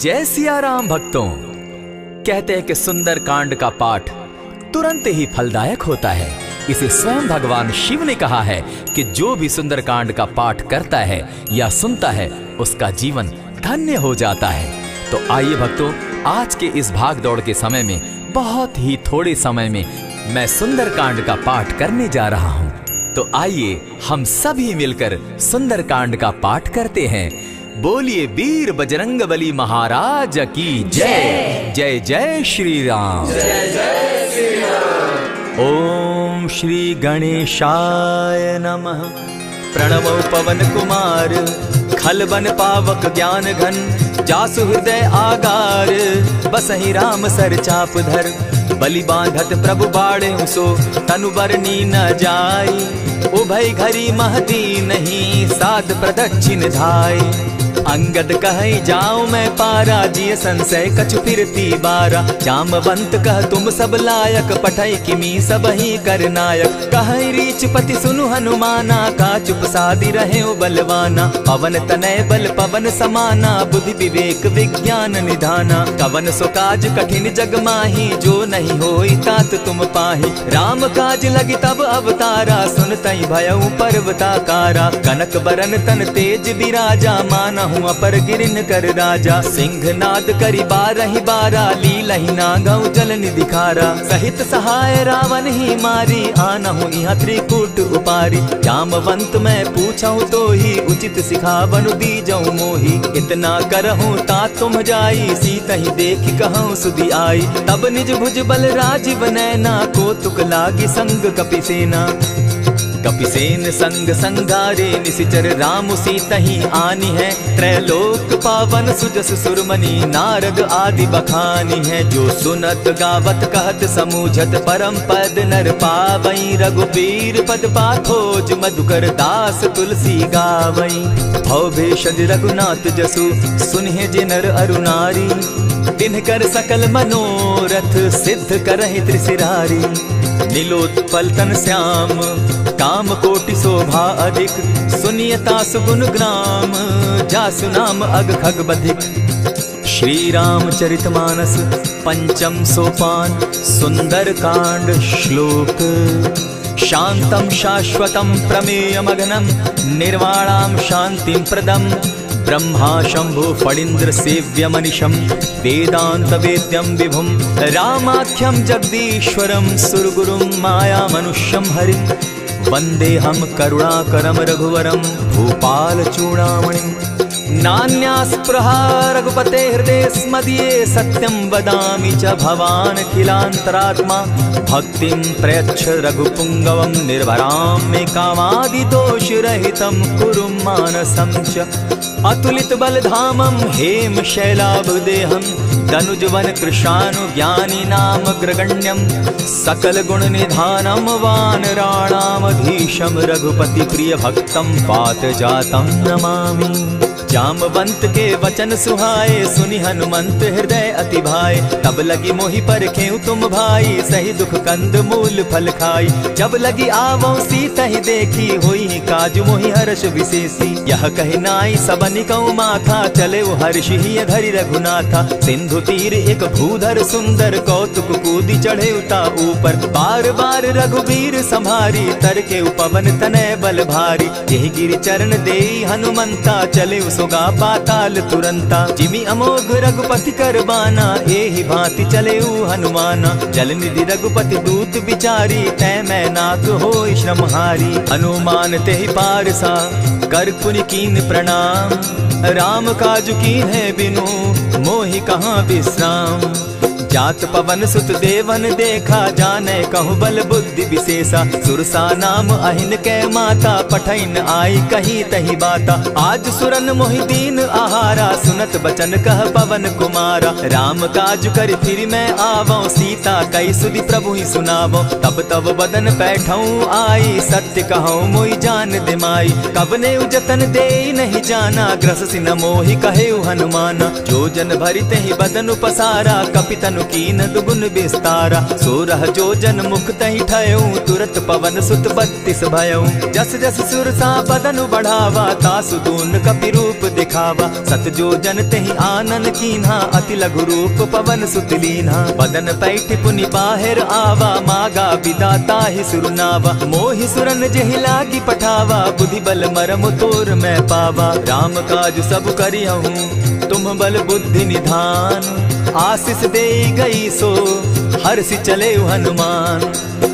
जय सिया राम भक्तों। कहते हैं कि सुंदर कांड का पाठ तुरंत ही फलदायक होता है। इसे स्वयं भगवान शिव ने कहा है कि जो भी सुंदर कांड का पाठ करता है या सुनता है उसका जीवन धन्य हो जाता है। तो आइए भक्तों, आज के इस भाग दौड़ के समय में बहुत ही थोड़े समय में मैं सुंदर कांड का पाठ करने जा रहा हूँ। तो आइए हम सभी मिलकर सुंदर कांड का पाठ करते हैं। बोलिए वीर बजरंगबली महाराज की जय। जय जय श्री राम। जय जय श्री राम। ओम श्री गणेशाय नमः। प्रणवो पवन कुमार खलबन पावक ज्ञान घन जासु हृदय आगार बसहि राम सर चाप धर बलि बांधत प्रभु बाढ़े सो तनु बरनी न जाई उभय घरी महती नहीं साध प्रदक्षिण धाय अंगद कहे जाऊं मैं पारा जिय संशय कछु फिरती बारा जामवंत कह तुम सब लायक पठै किमी सब ही कर नायक कहे रीच पति सुनु हनुमाना का चुप सादी रहे बलवाना पवन तनय बल पवन समाना बुद्धि विवेक विज्ञान निधाना कवन सो काज कठिन जग माही जो नहीं होई तात तुम पाही राम काज लगी तब अवतारा सुनतई भयउ पर्वताकारा कनक बरन तन तेज विराजा माना अपर गिरिन कर राजा सिंह नाद करी बारहि बारा लीलहि नागौ जल निधिखारा सहित सहाय रावण ही मारी आनहु इहाँ त्रिकूट उपारी जामवंत मैं पूछऊं तो ही उचित सिखावनु दीजऊं मोही इतना करहूं ता तुम जाई सीतहि देखि कहूं सुधि आई तब निज भुज बल राजीव नैना को तुक लागी संग कपिसेना कपिसेन संग संगारे निसिचर राम सीतहि आनी है त्रैलोक पावन सुजस सुरमणि नारद आदि बखानी है जो सुनत गावत कहत समूझत परम पद नर पावई रघुबीर पद पाथोज मधुकर दास तुलसी गावई भव भेषज रघुनाथ जसु सुनहि जे नर अरुनारी तिनकर सकल मनोरथ सिद्ध करहि त्रिशिरारी नीलोत्पल तन श्याम काम कोटि शोभा अधिक सुनियता सुगुण ग्राम जासु नाम अग खग बधिक। श्री रामचरितमानस पंचम सोपान सुंदर कांड श्लोक शांतम शाश्वतम प्रमेयमगनम निर्वाणाम शांतिम प्रदम ब्रह्मा शंभु फणीन्द्र सेव्य मनिशम वेदांत वेद्यम विभुम रामाख्यम जगदीश्वरम सुरगुरुम माया मनुष्यम हरिम वंदे हम करुणाकरम रघुवरम भूपाल चूड़ामणिम नान्यास्पृहा रघुपते हृदय स्मदीये सत्यं वदामि च भवान् खिलान्तरात्मा भक्तिं प्रयच्छ रघुपुङ्गवं निर्भरां मे कामादिदोषरहितं कुरु मानसं च अतुलित बलधामं हेम शैलाभदेहं तनुजवन कृशानुज्ञानी नाम ग्रगण्यं सकल गुण निधानं वानराणामधीशं रघुपति प्रिय भक्तं पात जातं नमामि। जामवंत के वचन सुहाए सुनि हनुमंत हृदय अति भाए तब लगी मोहि परखेउ तुम भाई सही दुख कंद मूल फल खाई जब लगी आवो सीतहि देखी होई काजु मोहि हर्ष विशेषी यह कहि नाई सबनि कौ माथा चले हर्ष ही धरि रघुनाथा सिंधु तीर एक भूधर सुंदर कौतुक कूदी चढ़े उता ऊपर बार बार रघुबीर संभारी तर के पवन तनय बल भारी यही गिरि चरण देई हनुमंता चले सोगा पाताल तुरंता जिमि अमोघ रघुपति कर बाना एहि भांति चले हनुमाना जल निधि रघुपति दूत बिचारी तै मैं नाथ होई श्रमहारी हनुमान तेहि पारसा कर पुनि कीन प्रणाम राम काजु कीन है बिनु मोहि कहाँ विश्राम जात पवन सुत देवन देखा जाने कहु बल बुद्धि विशेषा सुरसा नाम अहिन कै माता पठैन आई कही तही बाता आज सुरन मोहि दीन आहारा सुनत बचन कह पवन कुमारा राम काज कर फिर मैं आवो सीता कई सुधि प्रभु ही सुनावो तब तब बदन बैठऊं आई सत्य कहूँ मोहि जान दिमाई कबने जतन दे नहीं जाना ग्रस सिन मोहि कहे हनुमाना जो जन भरित ही बदन पसारा कपितनु कीन दुगुन विस्तारा। 16 जोजन मुख तहि ठयऊ, तुरत पवन सुत 32 भयऊ। जस जस सुरसा बदन बढ़ावा, तासु दून कपि रूप दिखावा। 7 जोजन तेहि आनन कीन्हा, अति लघु रूप पवन सुत लीन्हा। बदन पैठ पुनि बाहिर आवा, मागा विदा ताहि सुरनावा। मोहि सुरन जेहि लागी पठावा, बुद्धि बल मरम तोर मैं पावा। राम काज सब करिहूँ, तुम बल बुद्धि निधान। आशीष दे गई सो हर्षि चले हनुमान।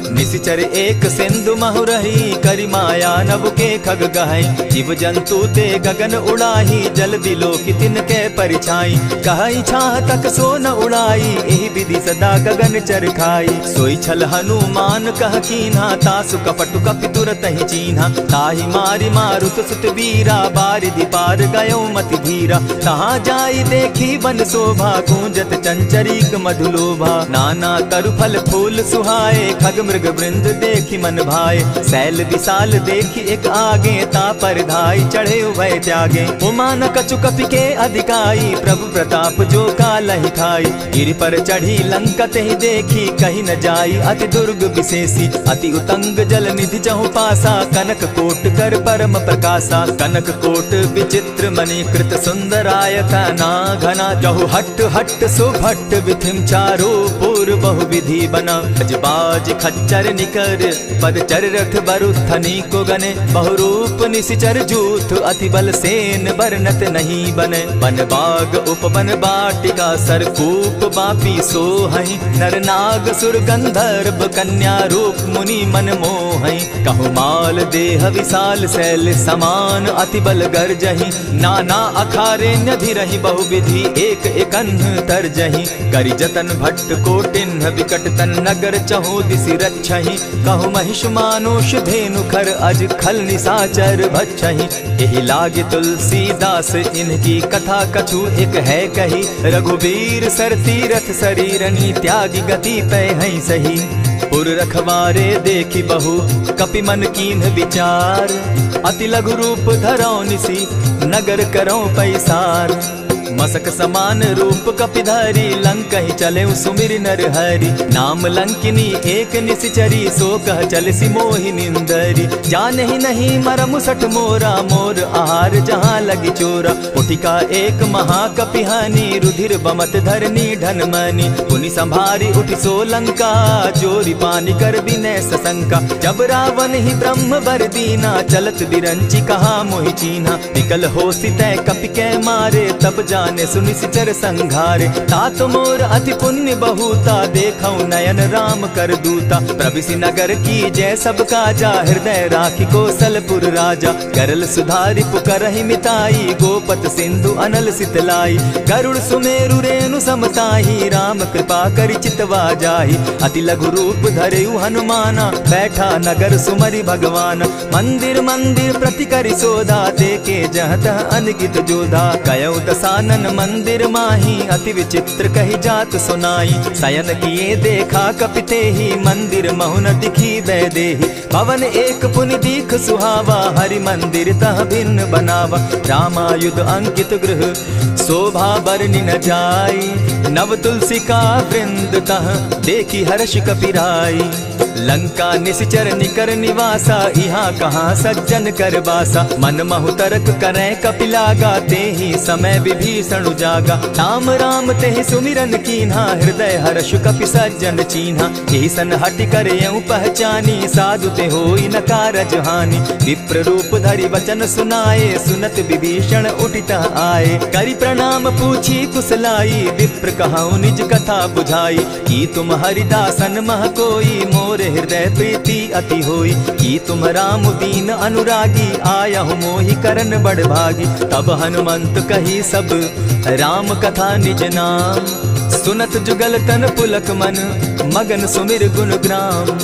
निशिचर एक सिंधु महु रही, करि माया नभ के खग गहई। जीव जंतु ते गगन उड़ाही, जल दिलो कि तिनके परिछाई। कहई छाह तक सो न उड़ाई, एहि विधि सदा गगन चर खाई। सोई छल हनुमान कह कीन्हा, तासु कपटु कपि तुरत ही चीन्हा। ताहि मारि मारुत सुत वीरा, बारिधि पार गयो मति धीरा। तहाँ जाई देखी वन शोभा, गूंजत चंचरीक मधुलोभा। नाना तरु फल फूल सुहाए, खग मृग वृंद देखी मन भाए। सैल विशाल देखी एक आगे, ता पर धाई चढ़े भय त्यागे। उमान कछु कपि के अधिकाई, प्रभु प्रताप जो कालहि खाई। गिरि पर चढ़ी लंका तेहि देखी, कहीं न जाई अति दुर्ग विशेषी। अति उतंग जल निधि चहु पासा, कनक कोट कर परम प्रकाशा। कनक कोट विचित्र मणि कृत सुंदरायत ना घना। जहु हट हट सुभट विधिम चारो पूर्व बहु विधि बना। अजबाज खच्चर निकर पदचर रथ बरुथनी को गने। बहुरूप निशिचर जूथ, अति बल सेन बरनत नहीं बने। वन बाग उपवन बाटिका, सरकूप बापी सोहई। नर नाग सुर गंधर्व कन्या, रूप मुनि मन मोहई। कहु माल देह विशाल शैल समान, अति बल गर्जही। नाना अखारे न्यधिरहि बहुविधि, एक एकन्ह तरजही। करि जतन भट्ट कोटिन्ह, विकट तन नगर चहु दिसि रक्षहि। कहु महिष मानुष धेनु खर, अज खल निशाचर भक्षहि। एहि लागे तुलसीदास, इनकी कथा कछु एक है कही। रघुबीर सर तीरथ शरीरनी, त्यागी गति पै हई सही। पुर रखवारे देखी बहु, कपि मन कीन्ह विचार। अति लघु रूप धरौ निसी, नगर करौ पैसार। मसक समान रूप कपिधारी, लंक ही चले सुमिर नर हरि। नाम लंकिनी एक निशिचरी, सो कह चल सी मोहि निंदरी। जाने ही नहीं मरम सठ मोरा, मोर आहार जहाँ लगी चोरा। उठिका एक महाकपिहानी, रुधिर बमत धरनी ढन मनी। पुनि संभारी उठि सो लंका, जोरी पानी कर विनय सशंका। जब रावण ही ब्रह्म बर दीना, चलत बिरंची कहा मोहि चीन्हा। निकल हो सितै कपि के मारे, तब जाने सुनिशिचर संघारे। तात मोर अति पुण्य बहुता, देखौ नयन राम कर दूता। प्रविशि नगर की जय सब काजा, हृदय राखी कौशलपुर राजा। करल सुधारि पुकरहि मिताई, गोपत सिंधु अनल सितलाई। गरुड़ सुमेरु रेणु समताही, राम कृपा करि चितवा जाहि। अति लघु रूप धरेउ हनुमाना, बैठा नगर सुमरि भगवान। मंदिर मंदिर प्रति करि सोधा, देखे जहाँ तह अनगित जोधा। कयौ दसानन मंदिर माही, अति विचित्र कही जात सुनाई। शयन किए देखा कपिते ही, मंदिर महु न दिखी वैदेही। भवन एक पुनि दीख सुहावा, हरि मंदिर तह भिन्न बनावा। रामायुध अंकित गृह, शोभा बरनि न जाई। नव तुलसी का वृंद तह, देखी हर्ष कपिराई। लंका निशिचर निकर निवासा, यहाँ कहाँ सज्जन कर बासा। मन महु तरक करै कपिलागा, तेहि समय विभीषण जागा। राम राम तेहि सुमिरन कीन्हा, हृदय हर्ष कपि सज्जन चीन्हा। एहि सन हटि करयउ पहचानी, साधु ते होई न कारज हानि। विप्र रूप धरि वचन सुनाए, सुनत विभीषण उठित आए। करि प्रणाम पूछी कुशलाई, विप्र कहौ निज कथा बुझाई। की तुम हरिदासन मह कोई, मोर हृदय प्रीति अति होई। की तुम राम दीन अनुरागी, आयहु मोहि करन बड़ भागी। तब हनुमंत कही सब राम कथा निज नाम। सुनत जुगल तन पुलक मन, मगन सुमिर गुण ग्राम।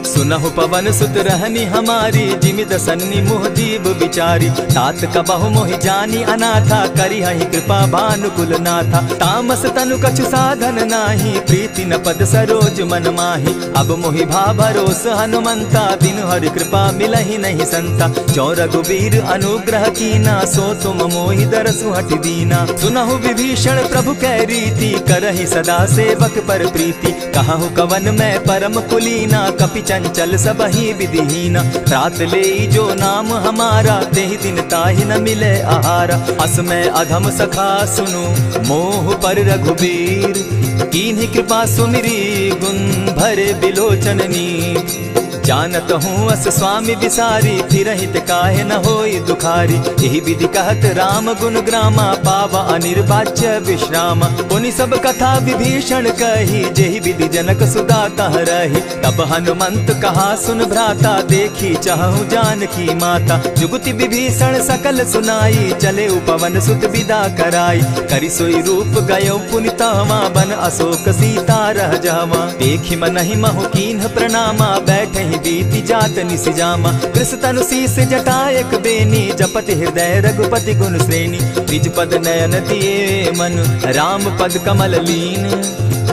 सुनहु पवन सुत रहनी हमारी, जिमि दसन्नी मुह जीव विचारी। तात कबहु मोहि जानी अनाथा, करी हहि कृपा भानुकुल नाथा। तामस तनु कछु साधन नाही, प्रीति न पद सरोज मन माही। अब मोहि भा भरोस हनुमंता, बिनु हरि कृपा मिलहि नहीं संता। जो रघुबीर अनुग्रह कीना, सो तुम मोहि दरसु हठ दीना। सुनहु विभीषण प्रभु कै रीति, करहि सदा सेवक पर प्रीति। कहु कवन मैं परम कुलीना, कपि चंचल सबहि विधिहीना। रात ले जो नाम हमारा, तेहि दिन ताहि न मिले आहारा। अस मैं अधम सखा सुनु, मोह पर रघुबीर। कीन्ही कृपा सुमिरी, गुण भरे बिलोचन नीर। जानत हूँ अस स्वामी विसारी, फिर हित काहे न होई दुखारी। यही विधि कहत राम गुण ग्रामा, पावा अनिर्वाच्य विश्राम। पुनि सब कथा विभीषण कही, जेहि विधि जनक सुदा कह रही। तब हनुमंत कहा सुन भ्राता, देखी चाहूँ जानकी माता। जुगति विभीषण सकल सुनाई, चले पवन सुत विदा कराई। करि सोई रूप गयो पुनि तहवा, बन अशोक सीता रह जावा। देखि मनहि महु कीन्ह प्रणामा, बैठे बीति जात निसिजामा। कृष तनु शीस जटायक बेनी, जपति हृदय रघुपति गुण श्रेणी। निज पद नयन दिए मन, राम पद कमल लीन।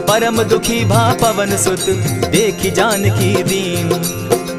परम दुखी भा पवन सुत, देखी जानकी दीन।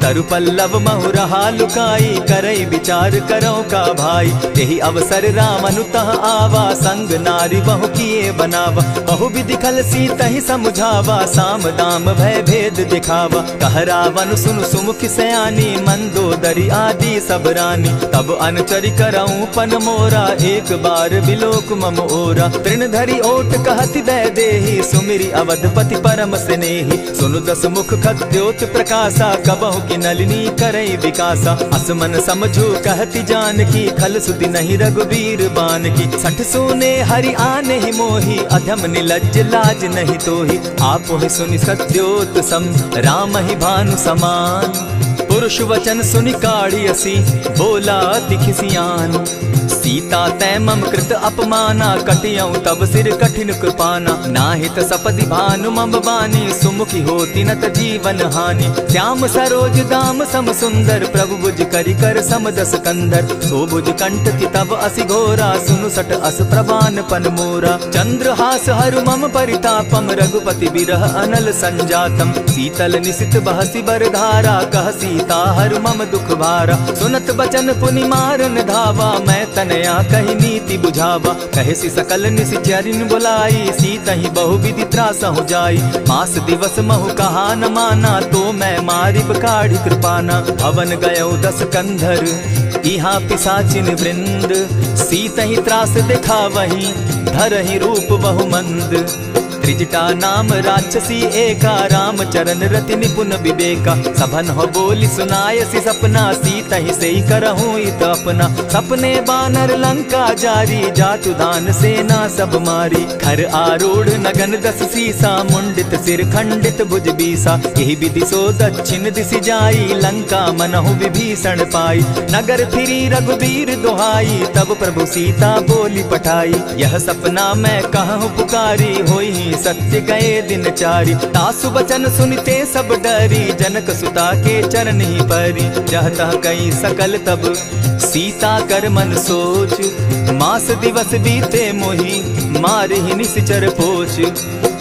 तरु पल्लव महु रहा लुकाई, करई विचार करो का भाई। यही अवसर राम अनुतः आवा, संग नारी बहु किए बनावा। बहु विधि खल सीतहि समुझावा, साम दाम भय भेद दिखावा। कह रावण सुन सुमुख सयानी, मंदोदरी आदि सब रानी। तब अनुचरि करऊं पन मोरा, एक बार बिलोक मम ओरा। तृण धरि ओट कहति दै देहि, सुमिरि अवधपति परम स्नेही। सुनु दस मुख खद्योत प्रकाशा, कबहु की नलिनी करई विकासा। असमन समझो कहती जानकी, खल सुधि नहीं रघुबीर बान की। सठ सोने हरि आने ही मोही, अधम निलज्ज लाज नहीं तोही। आप ही सुनि सत्योत सम, राम ही भानु समान। पुरुष वचन सुनि काढ़ियसी, बोला अति खिसियान। सीता तै मम कृत अपमाना, कटियऊं तब सिर कठिन कृपाना। नाहित सपदि भानु मम बानी, सुमुखी होती नत जीवन हानि। श्याम सरोज दाम सम सुंदर, प्रभु बुझ करि कर सम दस कंधर। सो बुझ कंठ की तब असि घोरा, सुनु सट अस प्रवान पन मोरा। चंद्रहास हरु मम परितापम, रघुपति बिरह अनल संजातम। शीतल निशित बहसी बर धारा, कह सीता हरु मम दुख भारा। सुनत बचन पुनि मारन धावा, मैं तनया कही नीति बुझावा। कहे सी सकल निशिचरिन बुलाई, सीतहि बहु विधि त्रास हो जाई। मास दिवस महु कहा न माना, तो मैं मारिब काढ़ी कृपाना। भवन गयो दस कंधर, इहाँ पिशाचिन वृंद। सीतहि त्रास दिखावहि, धरहि रूप बहुमंद। त्रिजटा नाम राक्षसी एका, राम चरण रति निपुण विवेका। सभन हो बोली सुनायसी सपना, सीतहि सेई करहूँ इत अपना। सपने बानर लंका जारी, जातु दान सेना सब मारी। खर आरूढ़ नगन दस सीसा, मुंडित सिर खंडित भुज बीसा। यही विधि सो दक्षिण दिशि जाई, लंका मनहु विभीषण पाई। नगर फिरी रघुबीर दुहाई, तब प्रभु सीता बोली पठाई। यह सपना मैं कहूँ पुकारी, होई सत्य गए दिन चारी। तासु बचन सुनते सब डरी, जनक सुता के चरण ही परी। जहता कई सकल तब सीता कर मन सोच, मास दिवस बीते मोही, मार ही निश्चर पोच।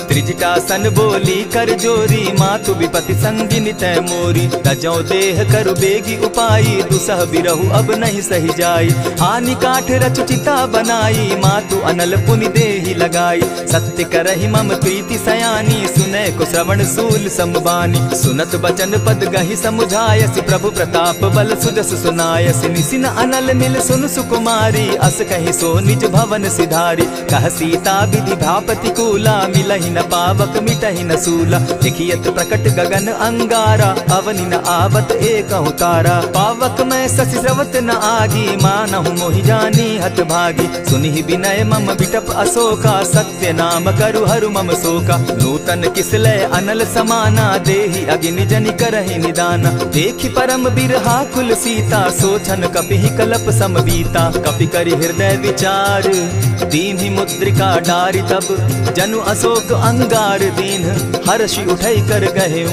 त्रिजटा सन बोली कर जोरी, मातु विपति संगिनी तै मोरी। तजौ देह करु बेगी उपाई, दुसह बिरहु अब नहीं सही जाई। हानि काठ रच चिता बनाई, मातु अनल पुनि देहि लगाई। सत्य करहि मम प्रीति सयानी, सुनै को श्रवण सूल समबानी। सुनत बचन पद गहि समुझायसि, प्रभु प्रताप बल सुजस सुनायसि। निसिन अनल नील सुन सुकुमारी, अस कहि सो निज भवन सिधारी। कह सीता विधि भापति कूला, मिलहि न पावक मिटहि न सूला। देखियत प्रकट गगन अंगारा, अवनि न आवत एकहु तारा। पावक मैं शशि स्रवत न आगी, मानहु मोहि जानी हत भागी। सुनिहि विनय मम बिटप अशोका, सत्य नाम करु हरु मम शोका। नूतन किसलय अनल समाना, देहि अगिनि जनि करहि निदाना। देखि परम बिरहा कुल सीता, सोचन कपिहि कलप समबीता। कपि करि हृदय विचार, दीन्हि मुद्रिका डारि। तब जनु अशोक अंगार दीन, हर्षि उठै कर गहेऊ।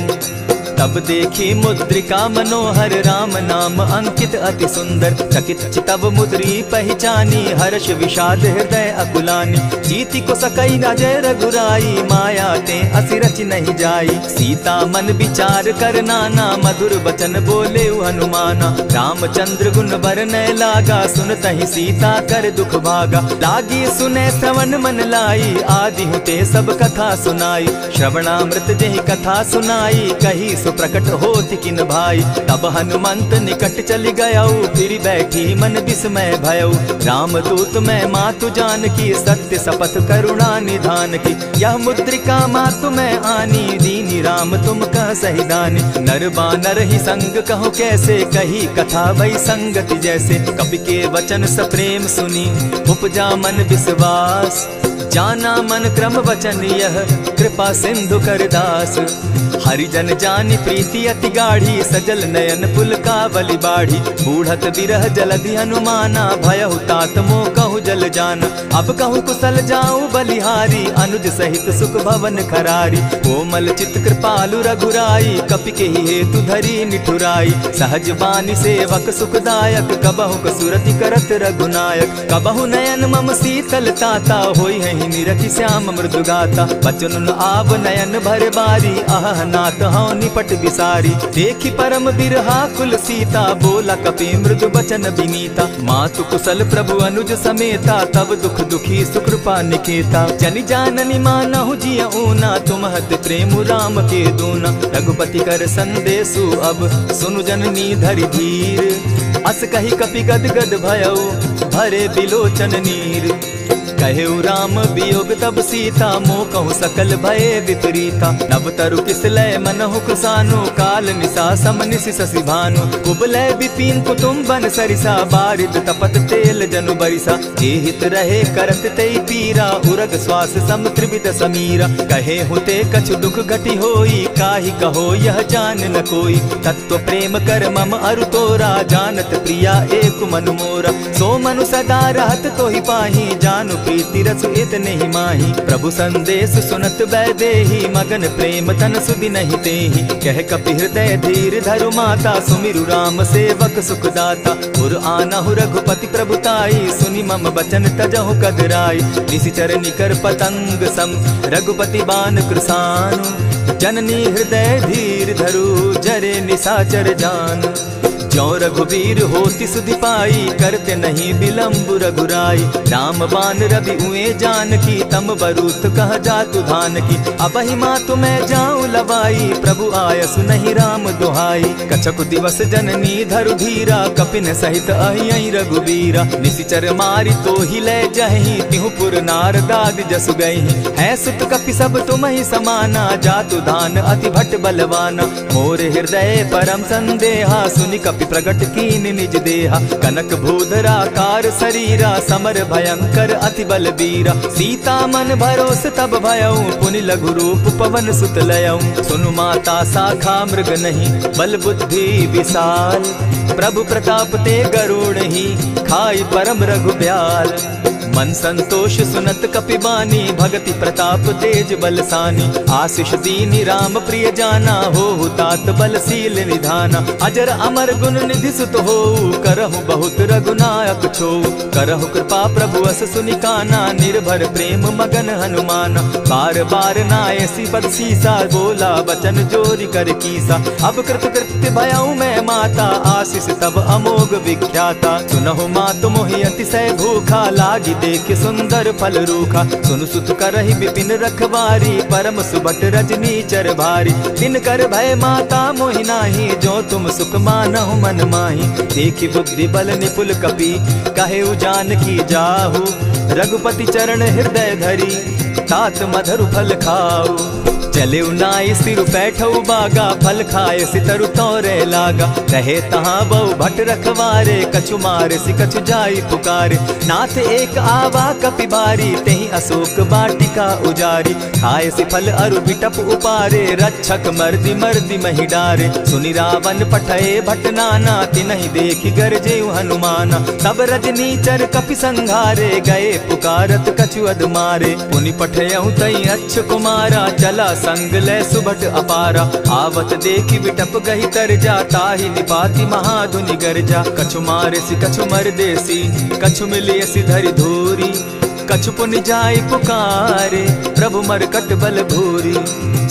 तब देखी मुद्रिका मनोहर राम नाम अंकित अति सुंदर। चकित चितव मुद्री पहचानी हर्ष विषाद हृदय अकुलानी। जीति को सकई अजय रघुराई माया ते असिरच नहीं जाई। सीता मन विचार कर नाना मधुर बचन बोले हनुमाना। रामचंद्र गुण बरनय लागा सुनतहि सीता कर दुख भागा। लागी सुने श्रवण मन लाई आदि हुते सब कथा सुनाई। श्रवणामृत जेहि कथा सुनाई कही सो प्रकट होति किन भाई। तब हनुमंत निकट चली गयऊ फिर बैठी मन विस्मय भयऊ। रामदूत मैं मातु जान की सत्य शपथ करुणा निधान की। यह मुद्रिका मातु मैं आनी दीनी राम तुम कह सही दानी। नर बानर ही संग कहो कैसे कही कथा भई संगति जैसे। कपि के वचन सप्रेम सुनी उपजा मन विश्वास। जाना मन क्रम वचन यह कृपा सिंधु कर दास। हरिजन जानी प्रीति अति गाढ़ी सजल नयन पुलकावली बाढ़ी। बूढ़त बिरह जलधि हनुमाना भयहु तात मोह कहु जल जाना। अब कहु कुशल जाऊं बलिहारी अनुज सहित सुख भवन खरारी। कोमल चित कृपालु रघुराई कपि के ही हेतु धरी निठुराई। सहज बानी सेवक सुखदायक कबहु कसुरति करत रघुनायक। कबहु नयन मम शीतल ताता होई है निरखि श्याम मृदु गाता। बचन आव नयन भर बारी आह नाथ हौ निपट बिसारी। देखी परम बिरहा कुल सीता बोला कपि मृदु बचन विनीता। मातु कुशल प्रभु अनुज समेता तब दुख दुखी सुकृपा निकेता। जनि जाननी मानहु जिय ऊना तुम हत प्रेम राम के दूना। रघुपति कर संदेशु अब सुनु जननी धरि धीर। अस कही कपि गद गद भयऊ भरे बिलोचन नीर। कहेउ राम वियोग तब सीता मोह कहु सकल भये विपरीता। नव तरु किसलय मनहु कुसानु काल निशा समनिशि शशि भानु। कुबलय विपिन कुटुम्बन सरिसा बारिद तपत तेल जनु बरिसा। जे हित रहे करत तेई पीरा उरग श्वास सम त्रिविध समीरा। कहे हुते कछु दुख घटी होई काहि कहो यह जान न कोई। तत्व प्रेम कर मम अरु तोरा जानत प्रिया एक मनु मोरा। सो मनु सदा रहत तोहि पाही जानु प्रीति रसु इतने ही माही। प्रभु संदेश सुनत बैदेही मगन प्रेम तन सुधि नहीं तेहि। कह कपि हृदय धीर धरु माता सुमिरु राम सेवक सुखदाता। उर आनहु रघुपति प्रभुताई सुनि मम बचन तजहु कदराई। निशिचर निकर पतंग सम रघुपति बान कृसानु। जननी हृदय धीर धरु जरे निशाचर जान। ज्यों रघुवीर होति सुधि पाई करते नहीं विलम्ब रघुराई। राम बान रवि उए जान की तम बरूथ कह जातु धान की। अबहि मातु मैं जाऊं लवाई प्रभु आयसु नहीं राम दुहाई। कछक दिवस जननी धरु धीरा कपिन सहित अहियहि रघुबीरा। निशिचर मारि तो ही ले जहि तिहु पुर नारदादि जसु गई। है सुत कपि सब तुम ही समाना जातु धान अति भट बलवाना। मोर हृदय परम संदेहा सुनि कपि प्रगट कीन निज देहा। कनक भूधराकार शरीरा समर भयंकर अति बलबीरा। सीता मन भरोस तब भयऊ पुनि लघु रूप पवन सुत लयऊ। सुनु माता शाखा मृग नहीं बल बुद्धि विशाल। प्रभु प्रताप ते गरुड़ ही खाई परम रघु ब्याल। मन संतोष सुनत कपि बानी भगति प्रताप तेज बलसानी। आशीष दीनी राम प्रिय जाना हो तात बलशील निधाना। अजर अमर गुण निधि सुत हो करहु बहुत रघुनायक छो। करहु कृपा प्रभु अस सुनि काना निर्भर प्रेम मगन हनुमाना। बार बार नायसी पद सीसा बोला बचन जोरी कर कीसा। अब कृत कृत्य भयऊ मैं माता आशीष तब अमोघ विख्याता। सुनहु मातु मोहि अतिशय भूखा लागी देख सुंदर फल रूखा। सुनु सुत करहि विपिन रखवारी परम सुबट रजनी चर भारी। दिन कर भय माता मोहि नाही जो तुम सुख मानहु मन माही। देखी बुद्धि बल निपुल कपि कहे जान की जाहु। रघुपति चरण हृदय धरी तात मधुर फल खाऊ। चले नाई सिर बैठऊ बागा फल खाए सितरु तोरे लागा। रहे तहाँ बहु भट रखवारे कछु मारे सि कछु जाई पुकारे। नाथ एक आवा कपि बारी तेहि अशोक बाटिका उजारी। खाए सि फल अरु बिटप उपारे रक्षक मर्दि मर्दि महि डारे। सुनि रावण पठये भट नाना तिनहि देखि गरजेउ हनुमाना। तब रजनीचर कपि संघारे गए पुकारत कछु अध मारे। पुनि पठयउ तई अच्छ कुमारा चला संग ले सुभट अपारा, आवत देखी विटप गही तर जा, ताहि निपाति महाधुनि गर्जा। कछु मारे सी कछु मर देसी, कछु मिले सी धरि धूरी, कछु पुनि जाय पुकारे, प्रभु मरकट बल भूरी।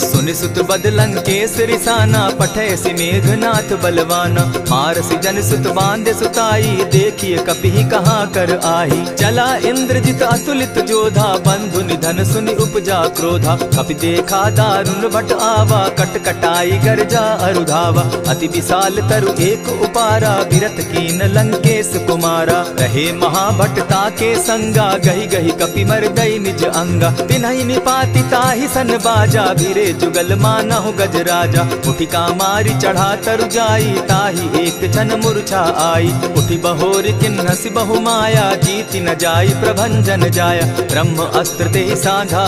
सुनि सुत बद लंकेश रिसाना, पठे सी मेघनाथ बलवाना। मारसी जन सुत बांधे सुताई, देखिए कपि कहाँ कर आही। चला इंद्रजित अतुलित जोधा, बंधु निधन सुनि उपजा क्रोधा। कपि देखा दारुण भट आवा, कट कटाई गर्जा अरुधावा। अति विशाल तरु एक उपारा, विरत कीन लंकेश कुमारा। रहे महाभट ताके संगा, गही गही कपि मर्दई निज अंगा। तिन्हि निपाति ताहि सन बाजा, भीरे जुगल मानहु गजराजा। उठिका मारी चढ़ा तरु जाई, ताहि एक जन मूर्छा आई। उठि बहोर किन्हसि बहु माया, जीति न जाई प्रभंजन जाया। ब्रह्म अस्त्र तेहि साधा,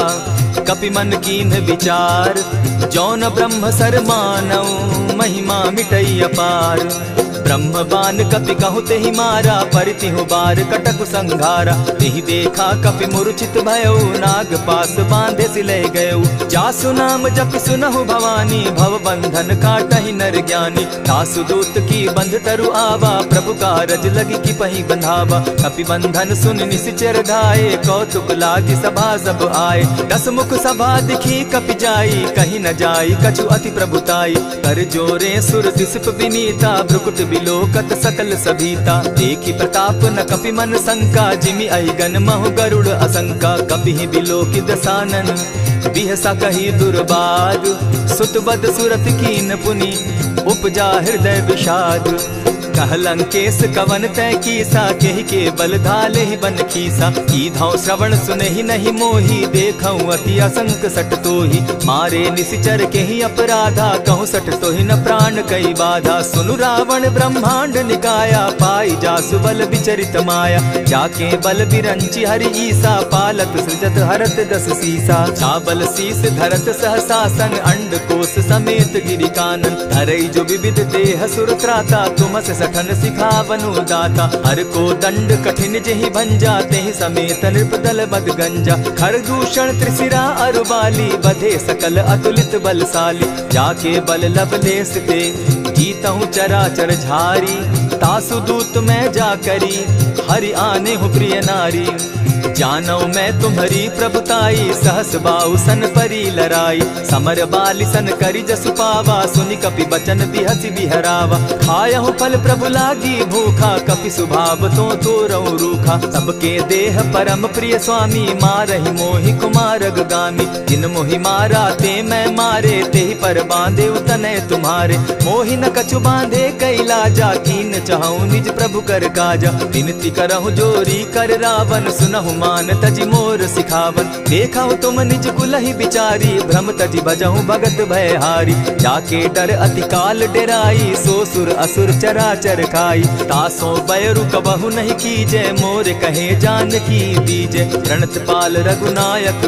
कपि मन कीन्ह विचार। जौन ब्रह्म सर मानऊ, महिमा मिटई अपार। ब्रह्म बान कपि कहु तेहि मारा, परितिहु बार कटक संघारा। तेहि देखा कपि मूर्छित भयउ, नाग पास बांधे सिले गयउ। जासु नाम जपि सुनहु भवानी, भव बंधन काटहि नर ज्ञानी। तासु दूत की बंध तरु आवा, प्रभु कारज लगी की पही बंधावा। कपि बंधन सुन निसिचर धाये, कौतुक लागी सभा सब आए। दस मुख सभा दिखी कपि जाई, कहीं न जाई कछु अति प्रभुताई। कर जोरे सुर दिसप विनीता, भ्रुकुट बिलोकत सकल सभीता। देखी प्रताप न कपि मन शंका, जिमि अहिगन महु गरुड़ असंका। कपि बिलोकि दसानन, बिहसा कही दुर्बाद। सुत बद सुरत कीन पुनि, उपजा हृदय विषाद। कह लंकेश कवन तै कीसा, केहि के बल धाले ही बन खीसा। कीधौ श्रवण सुनहि नहीं मोही, देखऊं अति असंक सट तोही। मारे निसिचर केहि अपराधा, कहूँ सट तोहि न प्राण कई बाधा। सुनु रावण ब्रह्मांड निकाया, पाई जासु बल विचरित माया। जाके बल बिरंची हरि ईसा, पालत सृजत हरत दस सीसा। चाबल शीस धरत सहसासन, अंड कोश समेत गिरि कानन। धरई जो विविध देह सुर त्राता, तुमस सठन सिखावनु दाता। हर को दंड कठिन जेहि भंजा, तेहि समेत नृपदल बद गंजा। खर दूषण त्रिशिरा अरुबाली, बधे सकल अतुलित बलशाली। जाके बल लवलेस ते, जीतहु चराचर झारी। तासु दूत मैं जा करी, हरि आने हूँ प्रिय नारी। जानौ मैं तुम्हारी प्रभुताई, सहस बाहु सन परी लराई। समर बाली सन करि जसु पावा, सुनि कपि बचन बिहसि बिहरावा। खायहु फल प्रभु लागी भूखा, कपि सुभाव तो तोरऊ रूखा। सबके देह परम प्रिय स्वामी, मारहि मोहि कुमारग गामी। जिन मोहि मारा ते मैं मारे, तेहि पर बांधे उतने तुम्हारे। मोहि न कछु बांधे कैलाजा, कीन चाहूं निज प्रभु कर काजा। विनती करहु जोरी कर रावण, सुनहु मान तजि मोर सिखावन। देखा तुम निज कुलहि बिचारी, भ्रम तजि भजहु भगत भयहारी। जाके डर अति काल डेराई, सो सुर असुर चराचर खाई। तासो बैरु कबहु नहीं कीजे, मोर कहे जानकी दीजे। प्रणत पाल रघुनायक,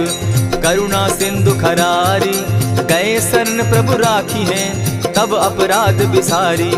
करुणा सिंधु खरारी। गए शरण प्रभु राखी हैं, तब अपराध बिसारी।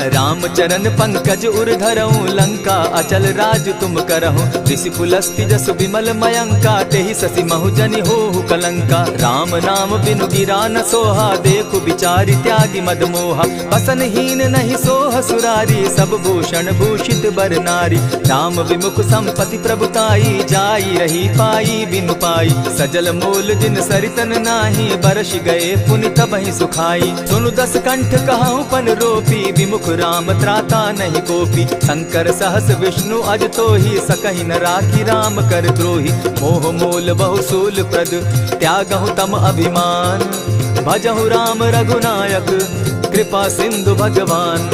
रामचरण पंकज उर धरऊं, लंका अचल राज तुम करहूं। ऋषि पुलस्ति जस विमल मयंका, तेहि ससि महु जनि होहु कलंका। राम नाम बिनु गिरा न सोहा, देखु बिचारी त्यागी मद मोहा। बसनहीन नहीं सोह सुरारी, सब भूषण भूषित बर नारी। राम विमुख संपति प्रभुताई, जाई रही पाई बिनु पाई। सजल मोल जिन सरितन नाही, बरस गए पुनि तबहि सुखाई। सुनु दस कंठ कहूँ पन रोपी, विमुख राम त्राता नहीं कोपी। शंकर सहस विष्णु अज तो ही, सकहि न राखी राम कर द्रोही। मोह मोल बहुसूल प्रद, त्यागहु तम अभिमान। भजहु राम रघुनायक, कृपा सिंधु भगवान।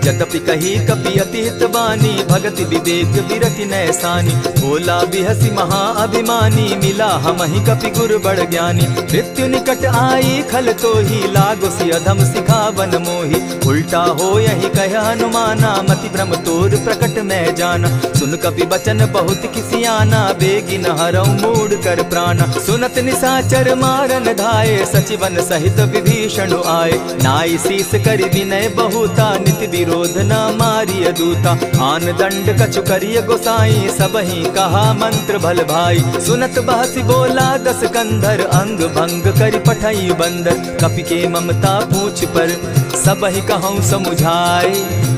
जतपि कही कपि अति हित बानी, भगति विवेक विरति नैसानी। बोला बिहसि महा अभिमानी, मिला हमहि कपि गुर बड़ ज्ञानी। मृत्यु निकट आई खल तो ही, लागो सि अधम सिखावन मोही। उल्टा हो यही कह हनुमाना, मति भ्रम तोर प्रकट मैं जाना। सुन कपि बचन बहुत किसियाना, बेगी न हरऊ मूढ़ कर प्राणा। सुनत निसाचर मारन धाये, सचिवन सहित विभीषण आए। नाई शीस करि विनय बहुता, नित क्रोध न मारिय दूता। आन दंड कछु करिय गोसाई, सबहि कहा मंत्र भल भाई। सुनत बहसी बोला दस कंधर, अंग भंग करि पठई बंदर। कपि के ममता पूछ पर, सबहि कहूँ समुझाए।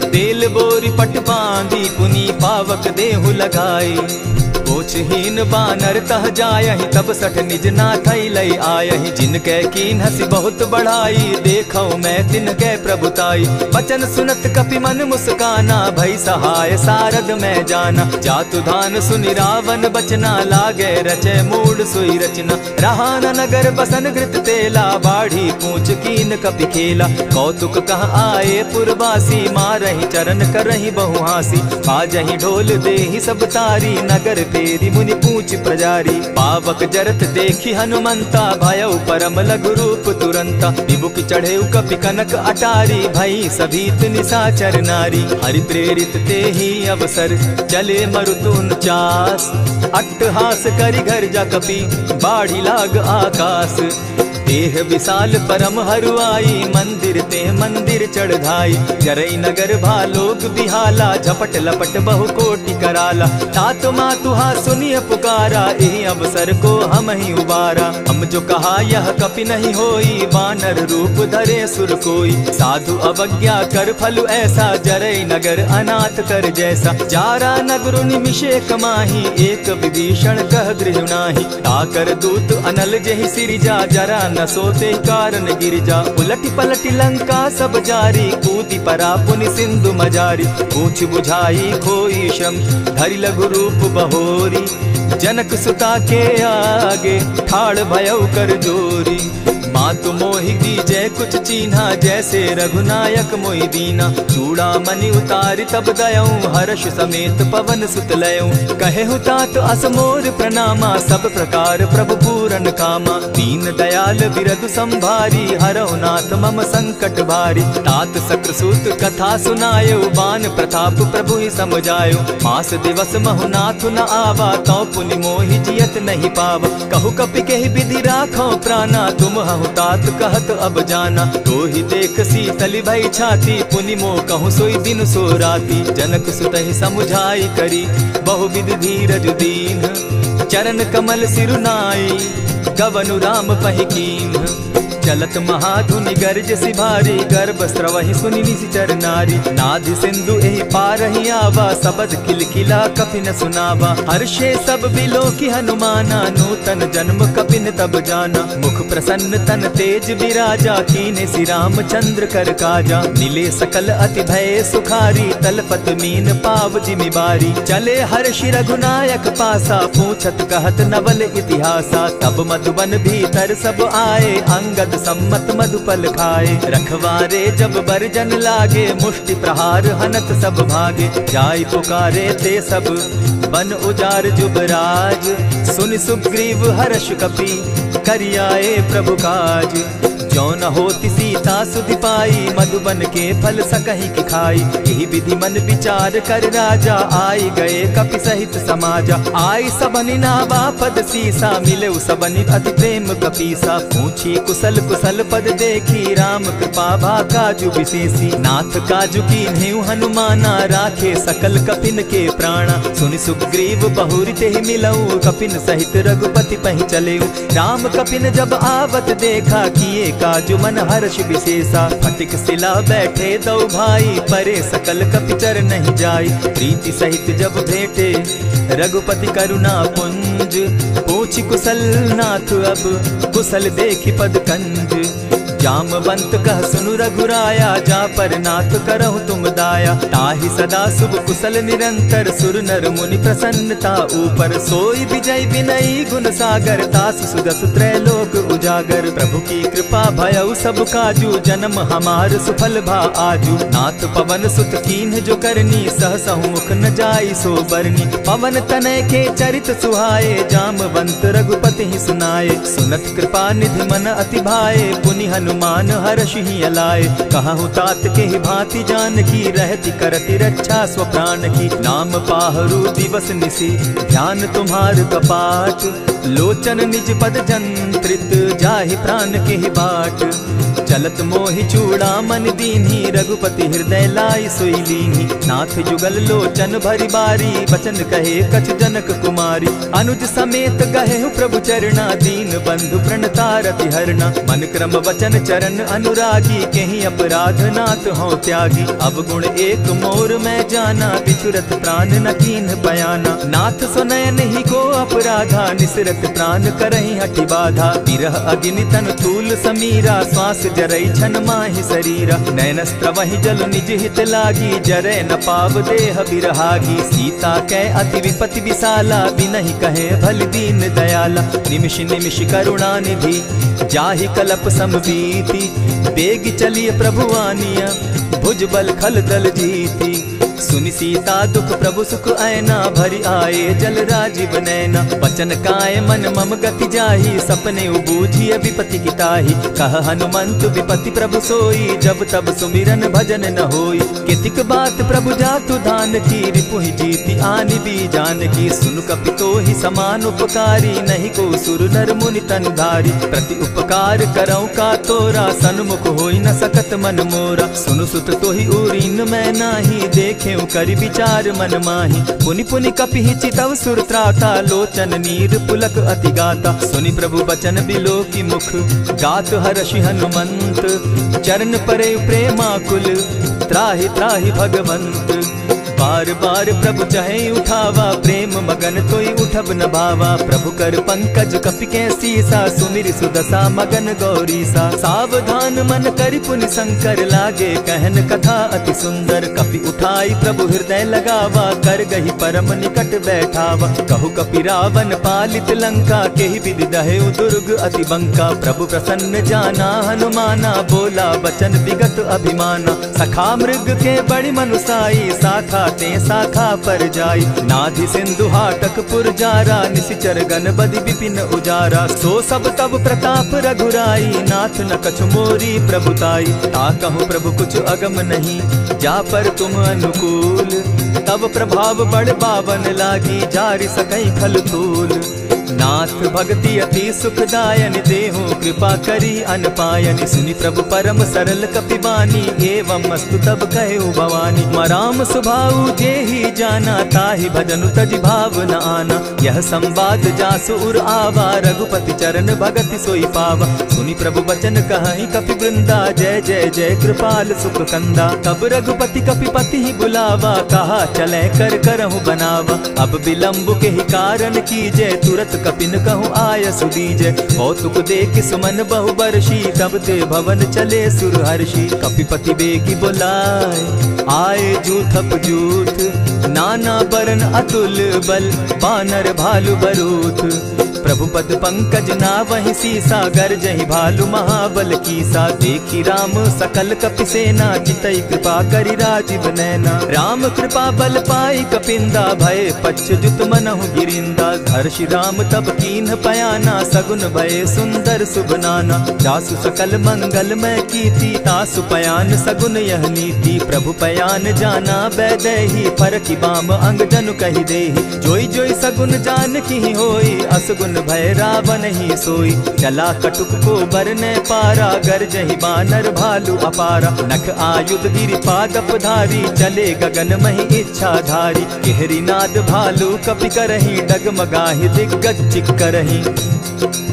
तेल बोरी पट बांधी, पुनि पावक देहु लगाई। पोछहीन बानर तह जायहि, तब सठ निज नाथई लई आयहि। जिनके कीन हसी बहुत बढ़ाई, देखौ मैं तिनके प्रभुताई। बचन सुनत कपि मन मुस्काना, भई सहाय सारद में जाना। जातु धान सुनि रावण बचना, लागे रचे मूड सोई रचना। रहा न नगर बसन घृत तेला, बाढ़ी पूछ कीन कपि खेला। कौतुक कह आए पुरवासी, मारहि चरण करहि बहु हासी। बाजहि ढोल देहि सब तारी, नगर फेरी मुनि पूछ प्रजारी। पावक जरत देखी हनुमंता, भयउ परम लघु रूप तुरंता। विमुख चढ़े कपि कनक अटारी, भई सभीत निशाचर नारी। हरि प्रेरित ते ही अवसर, चले मरुतुन चास। अट्टहास करि घर जा कपि, बाढ़ी लाग आकाश। देह विशाल परम हरुआई, मंदिर ते मंदिर चढ़ाई। जरई नगर भालोग बिहाला, झपट लपट बहु कोटि कराला। तात मातुहा सुनिय पुकारा, एहि अवसर को हम ही उबारा। हम जो कहा यह कपि नहीं होई, वानर रूप धरे सुर कोई। साधु अवज्ञा कर फल ऐसा, जरई नगर अनाथ कर जैसा। जारा नगरु निमिषे कमाही, एक विभीषण कह गृह नाही। ताकर दूत अनल जेहि सिरिजा, जरा न सोते कारण गिरिजा। उलटी पलटी लंका सब जारी, कूदी परा पुनि सिंधु मजारी। पूछ बुझाई खोई श्रम, धरि लघु रूप बहोरी। जनक सुता के आगे, ठाड़ भयउ कर जोरी। मातु मोहि दीजै कुछ चीन्हा, जैसे रघुनायक मोहि दीना। चूड़ा मणि उतारि तब दयऊं, हर्ष समेत पवन सुत लयऊं। कहेहु तात असमोर प्रणामा, सब प्रकार प्रभु पूरन कामा। दीन दयाल बिरदु संभारी, हरहु नाथ मम संकट भारी। तात सक्रसूत कथा सुनायो, बान प्रताप प्रभु ही समझायो। मास दिवस महु नाथ न आवा, तौ पुनि मोहि जियत नहीं पावा। कहु कपि केहि विधि राखो प्राणा, तुम हहु तात कहत अब जाना। तो ही देख शीतल भई छाती, पुनि मोह कहूँ सोई दिन सो राती। जनक सुतहि समुझाई करी, बहु विधि धीरज दीन। चरण कमल सिरुनाई, गवनु राम पहि कीन्ह। चलत महाधुनि गर्ज सिभारी, गर्भ स्रवहि सुनि निशिचर नारी। नाधि सिंधु एहि पारहि आवा, सबद खिलखिला कपि न सुनावा। हर्षे सब बिलो की हनुमाना, नूतन जन्म कपि न तब जाना। मुख प्रसन्न तन तेज विराजा, कीने श्री रामचंद्र कर काजा। मिले सकल अति भय सुखारी, तलपत मीन पाव जिमि बारी। चले हर्षि रघुनायक पासा, पूछत कहत नवल इतिहासा। तब मधुबन भीतर सब आए, अंगद सम्मत मधुपल खाए। रखवारे जब बरजन लागे, मुष्टि प्रहार हनत सब भागे। जाय पुकारे ते सब, बन उजार जुबराज। सुनि सुग्रीव हर्ष कपि, करियाए प्रभु काज। जो न होती सीता सुधि पाई, मधुबन के फल सकहि की खाई। यही विधि मन विचार कर राजा, आई गए कपि सहित समाजा। आई सबनि नावा पद सीसा, मिले सबनि अति प्रेम कपीसा। पूछी कुशल कुशल पद देखी, राम कृपा भा काजु विशेषी। नाथ काजु कीन्हेउ हनुमाना, राखे सकल कपिन के प्राणा। सुनि सुग्रीव बहुरि तेहि मिलऊ, कपिन सहित रघुपति पहि चलेऊ। राम कपिन जब आवत देखा, किए काजु मन हर्ष विशेषा। फटिक सिला बैठे दो भाई, परे सकल कपिचर नहीं जाई। प्रीति सहित जब भेटे, रघुपति करुणा पुंज। पूछि कुशल नाथ अब, कुशल देखि पद कंज। जामवंत कह सुनु रघुराया, जा पर नाथ करहु तुम दाया। ताहि सदा शुभ कुशल निरंतर, सुर नर मुनि प्रसन्नता ऊपर। सोई विजय विनयी गुण सागर, तास सुदस त्रैलोक उजागर। प्रभु की कृपा भयउ सब काजू, जन्म हमार सुफल भा आजू। नाथ पवन सुत कीन्ह जो करनी, सहसहु मुख न जाई सो बरनी। पवन तनय के चरित सुहाए, जामवंत रघुपति ही सुनाए। सुनत कृपा निधि मन अति भाए, पुनि हनुमान हर्ष ही अलाए। कहूँ तात के ही भांति जान की, रहती करती रक्षा स्व प्राण की। नाम पाहरु दिवस निसी, ध्यान तुम्हार कपाट। लोचन निज पद जंत्रित जाहि प्राण के ही बाट। चलत मोहि चूड़ामन दीन्ही रघुपति हृदय लाई सोई लीन्ही। नाथ जुगल लोचन भरी बारी बचन कहे कछ जनक कुमारी। अनुज समेत गहे प्रभु चरणा दीन बंधु प्रणतारति हरना। मन क्रम वचन चरण अनुरागी कहीं अपराध नाथ हो त्यागी। अब गुण एक मोर मैं जाना बिछुरत प्राण न कीन बयाना। नाथ सुनयन ही को अपराधा निसरत प्राण करहि हठि बाधा। विरह अग्नि तन तूल समीरा श्वास जरई छन माहि शरीरा। नैनस्त्र वही जल निज हित लागी जरै न पाव देह बिरहागी। सीता कै अति विपति विशाला बिनहि कहे भल दीन दयाला। निमिष निमिष करुणा निधि जाहि कलप समबीति। बेग चलिए प्रभु आनिया भुजबल खल दल जीती। सुनि सीता दुख प्रभु सुख ऐना भरि आए जल राजीव नैना। बचन काय मन मम गति जाहि सपने बूझिय विपति किताहि। कह हनुमंत विपति प्रभु सोई जब तब सुमिरन भजन न होई। कितिक बात प्रभु जातु धान की रिपुहि जीति आनि भी जान की। सुन कपितो ही समान उपकारी नहीं को सुर नर मुनि तन धारी। प्रति उपकार करौ का तोरा सन्मुख होई न सकत मन मोरा। सुनु सुत तोहि उरीन मैं नाही देखे करि विचार मन माही। पुनि पुनि कपिहि चितव सुर त्राता लोचन नीर पुलक अति गाता। सुनि प्रभु बचन बिलो की मुख गात हर्षि हनुमंत। चरण परे प्रेमाकुल त्राहि त्राहि भगवंत। बार बार प्रभु चहे उठावा प्रेम मगन तोई उठब न भावा। प्रभु कर पंकज कपि के सीसा सुमिर सुदशा मगन गौरीसा। सावधान मन करि पुनि शंकर लागे कहन कथा अति सुंदर। कपि उठाई प्रभु हृदय लगावा कर गही परम निकट बैठावा। कहु कपि रावण पालित लंका केहि विधि दहेउ दुर्ग अति बंका। प्रभु प्रसन्न जाना हनुमाना बोला बचन विगत अभिमाना। सखा मृग के बड़ी मनुसाई साखा ते शाखा पर जाई। नाधि सिंधु हाटक पुर जारा निशिचर गण बदि विपिन उजारा। सो सब तब प्रताप रघुराई नाथ न कछु मोरी प्रभुताई। ता कहूँ प्रभु कुछ अगम नहीं जा पर तुम अनुकूल। तब प्रभाव बड़ पावन लागी जारि सकई खल तूल। नाथ भक्ति अति सुखदायन देहु कृपा करी अनपायनि। सुनि प्रभु परम सरल कपिबानी एवं मस्तु तब कहु भवानी। मराम सुभाऊ जेहि जाना ताहि भजनु तजि भाव न आना। यह संवाद जासु उर आवा रघुपति चरण भगति सोई पावा। सुनि प्रभु बचन कहि कपि वृंदा जय जय जय कृपाल सुख कंदा। तब रघुपति कपिपति ही बुलावा कहा चले कर करहु बनावा। अब विलंब के ही कारण कीजय तुरत कपिन कहूँ आय सुदीजय। कौतुक देख सुमन बहु बरसी तब ते भवन चले सुर हर्षि। कपिपति बेगी बुलाए आए जूथप जूथ। नाना बरन अतुल बल बानर भालु बरूथ। प्रभु पद पंकज ना वही सीसा गरजहि भालु महाबल कीसा। देखी राम सकल कपि सेना चितई कृपा करि राजीव नैना। राम कृपा बल पाई कपिंदा भय पच्युत मनहु गिरिंदा। हर्षि राम तब कीन्ह पयाना सगुन भय सुंदर शुभ नाना। जासु सकल मंगल मैं कीर्ति तासु पयान सगुन यह नीति। प्रभु पयान जाना बैदेही फरकी बाम अंग जनु कहि देहि। जोई जोई सगुन जान की होई असगुन भय रावण ही सोई। चला कटुक को बरने पारा गरजहि बानर भालु अपारा। नख आयुध गिरि पादप धारी चले गगन महि इच्छा धारी। केहरी नाद भालु कपि करहि डगमगाहि दिग्गज चिक्करहि।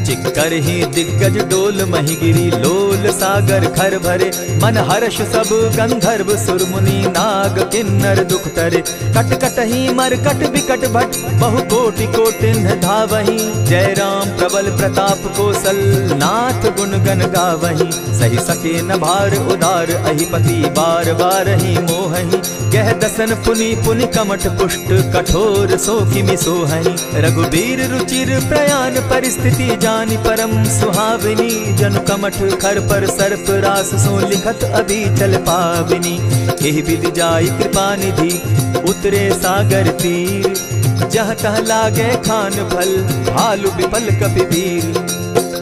चिक्करहि दिग्गज डोल महि गिरी लोल सागर खर भरे। मन हर्ष सब गंधर्व सुर मुनि नाग किन्नर दुख तरे। कट कटहि मरकट विकट भट बहु कोटि कोटिन्ह धावहि। जय राम प्रबल प्रताप कौशल नाथ गुण गण गावहि। सही सके न भार उदार अहिपति बार बार ही मोहहि। कह दसन पुनि पुनि कमठ पुष्ट कठोर सो किमि सोहहि। रघुबीर रुचिर प्रयाण परिस्थिति जानि परम सुहाविनी। जनु कमठ खर पर सर्प रास सो लिखत अभी चल पाविनी। एहि विधि जाई कृपा निधि उतरे सागर तीर। जहाँ तह लागे खान फल भालु विफल कपि वीर।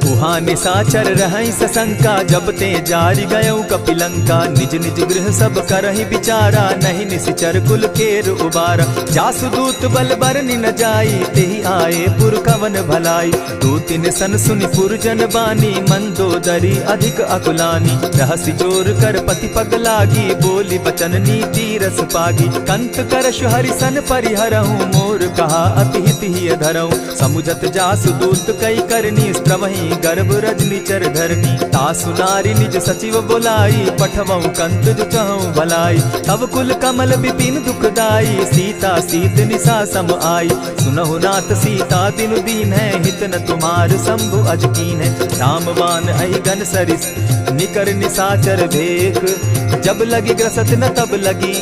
उहाँ निशाचर रहई सशंका, जब ते जारी गयऊ कपिलंका। निज निज गृह सब करहि विचारा, नहीं निशिचर कुल केर उबारा। जासु दूत बल बरनि न जाई, तेहि आए पुर कवन भलाई। दू तिन सन सुनि पुरजन बानी, मंदोदरी अधिक अकुलानी। रहसि जोर कर पति पग लागी, बोली बचन नीति रस पागी। कंत करश हरिसन परिहरहूँ, मोर कहा अति हित ही धरऊँ। समुझत जासु दूत कई करनी, स्त्रवहीं गर्भ रजनी चर धरनी। तासु नारी निज सचिव बोलाई, पठवऊँ कंत जो चहऊँ भलाई। तब कुल कमल विपिन दुखदाई, सीता सीत निशा सम आई। सुनहु नाथ सीता बिनु दीन है, हित न तुम्हार शंभु अज कीन है। रामबान अहिगन सरिस निकर निशाचर भेक, जब लगी ग्रसत न तब लगी,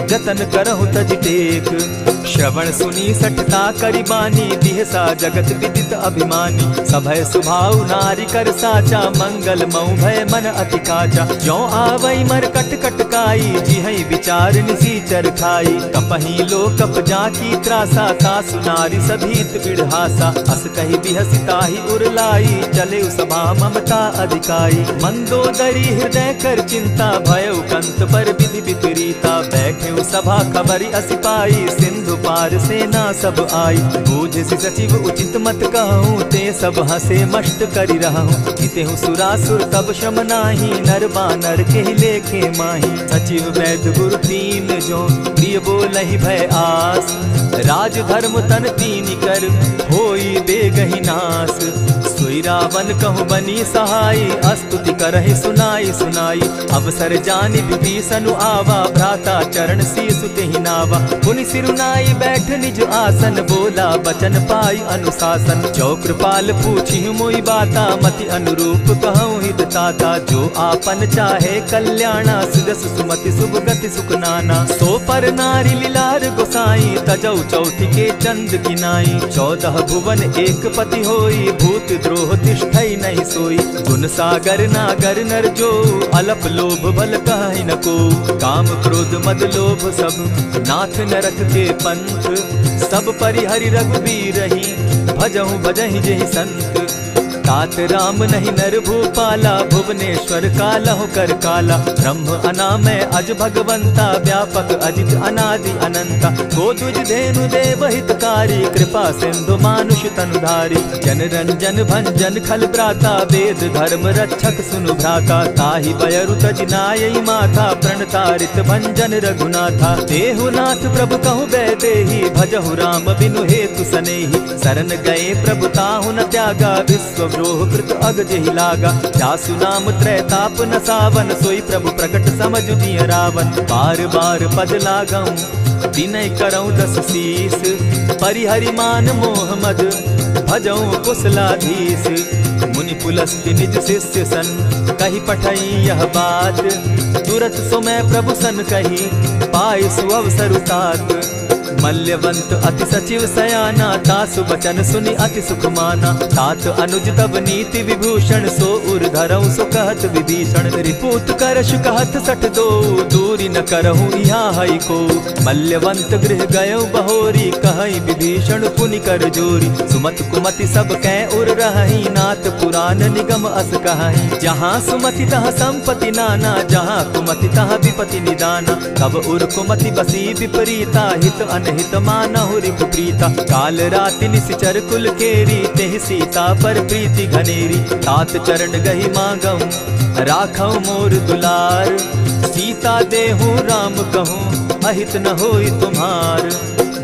जतन करहु तज टेक। श्रवण सुनी सठता करिबानी, बिहसा जगत विदित अभिमानी। सभय सुभाव नारी कर साचा, मंगल मऊ भय मन अति काचा। ज्यों आवई मर कट कट काई, जिहई विचार निसीचर खाई। कपही लो कप जाकी त्रासा, तासु नारी सभीत बिढ़हासा। अस कही बिहसिता ही उरलाई, चले सभा ममता अधिकाई। मंदोदरी हृदय कर चिंता, भयउ कंत पर विधि विपरीता। बैठे सभा खबरी असी पाई, सिंधु पार सेना सब आई। बूझि सचिव उचित मत कहूँ, ते सब हंसे मस्त करि रहूँ। जितेहु सुरासुर तब शम नाही, नर बानर के लेखे माही। सचिव वैद्य गुरु तीन जो, प्रिय बोलहि भय आस। राज धर्म तन तीन कर, होई बेगहि नास। सोई रावण कहु बनी सहाई, स्तुति करहि सुनाई सुनाई। अवसर जानि विभीषण आवा, भ्राता चरण शीसु तेहि नावा। पुनि सिरुनाई बैठ निज आसन, बोला बचन पाई अनुशासन। जो कृपाल पूछि मोई बाता, मति अनुरूप कहूँ हित ताता। जो आपन चाहे कल्याणा, सुजस सुमति शुभ गति सुख नाना। सो पर नारी लीलार गोसाई, तजौ चौथि के चंद किनाई। 14 भुवन एक पति होई, भूत द्रोह तिष्ठई नहीं सोई। गुण सागर नागर नर जो, अलप लोभ बल कहि न को। काम क्रोध मद लोभ सब, नाथ नरक के पंथ। सब परिहरि रघुबीरहि, भजहु भजहि जेहि संत। तात राम नहीं नर भूपाला, भुवनेश्वर कालहु कर काला। ब्रह्म अनामय अज भगवंता, व्यापक अजित अनादि अनंता। गोदुज धेनु देव हितकारी, कृपा सिंधु मानुष तनुधारी। जन रंजन भंजन खल भ्राता, वेद धर्म रक्षक सुनु भ्राता। ताहि बयरु तज नायई माथा, प्रणतारित भंजन रघुनाथा। देहुनाथ प्रभु कहु बैदेहि, भजहु राम बिनु हेतु सनेहि। शरण गए प्रभु ताहु न त्यागा, विश्व द्रोह कृत अग जेहि लागा। जासु नाम त्रैताप न सावन, सोई प्रभु प्रकट समझ जिय रावण। बार बार पद लागऊं, विनय करऊं 10 शीस। परिहरि मान मोह मद, भजऊं कुशलाधीश। मुनि पुलस्त्य निज शिष्य सन, कही पठई यह बात। तुरत सो मैं प्रभु सन कही, पाई सुअवसर तात। मल्यवंत अति सचिव सयाना, तासु बचन सुनि अति सुख माना। तात अनुज तब नीति विभूषण, सो उर धरऊं सो कहत विभीषण। रिपुत करश कहत सठ दो, दूरी न करहूँ यहाँ हई को। मल्यवंत गृह गयऊ बहोरी, कहई विभीषण पुनि कर जोरी। सुमत कुमति सब कै उर रहई, नाथ पुराण निगम अस कहई। जहाँ सुमति तहाँ संपत्ति नाना, जहाँ कुमति तहाँ विपति निदाना। तब उर कुमति बसी विपरीता, हित अनहित मानहु रिपु प्रीता। काल राति निशिचर कुल केरी, तेहि सीता पर प्रीति घनेरी। तात चरण गहि मांगऊं, राखऊं मोर दुलार। सीता देहूं राम कहूं, अहित न होई तुम्हार।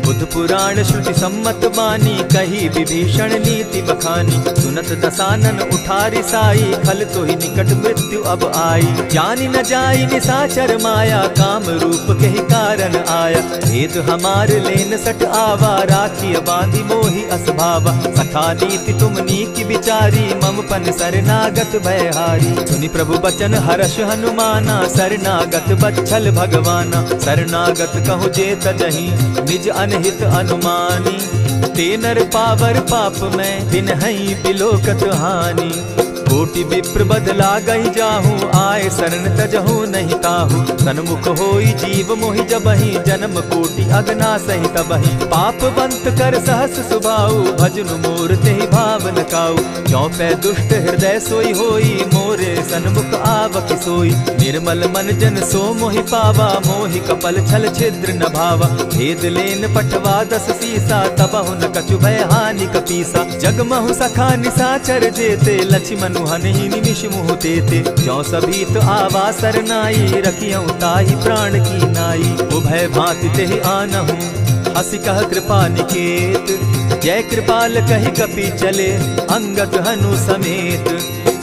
बुध पुराण श्रुति सम्मत बानी, कही विभीषण नीति बखानी। सुनत दसानन उठारी साई, खल तो ही निकट मृत्यु अब आई। जानी न जाई निशाचर माया, काम रूप के ही कारण आया। भेद हमार लेन सट आवा, राखिय बांधी मोहि असभावा। सखा नीति तुम नीकी विचारी, मम पन शरणागत भयहारी। सुनि प्रभु बचन हर्ष हनुमाना, शरणागत बच्छल भगवाना। शरणागत कहु जे तजहि, निज अनहित अनुमानी। ते नर पावर पाप में, बिनहि बिलोकत हानि। कोटि विप्र बदला गई जाहू, आए शरण तजहू नहीं ताहू। सन्मुख होई जीव मोहि जबहि, जन्म कोटि अगना सही तबहि। पाप बंत कर सहस सुभाऊ, भजनु मोर तेहि भाव न काऊ। चौपै दुष्ट हृदय सोई होई, मोरे सन्मुख आवक सोई। निर्मल मन जन सो मोहि पावा, मोहि कपल छल छिद्र न भावा। भेद लेन पटवा 10 सीसा, तबहु न कछु भय हानि कपीसा। जगमहु सखा निसाचर जेते, लक्ष्मण हनहि निमिष मुह तेते। ज्यों सभीत आवा सरनाई, रखियौ ताहि प्राण की नाई। उभय भांति तेहि आनहु, हसी कह कृपा निकेत। जय कृपाल कहि कपि चले, अंगद हनु समेत।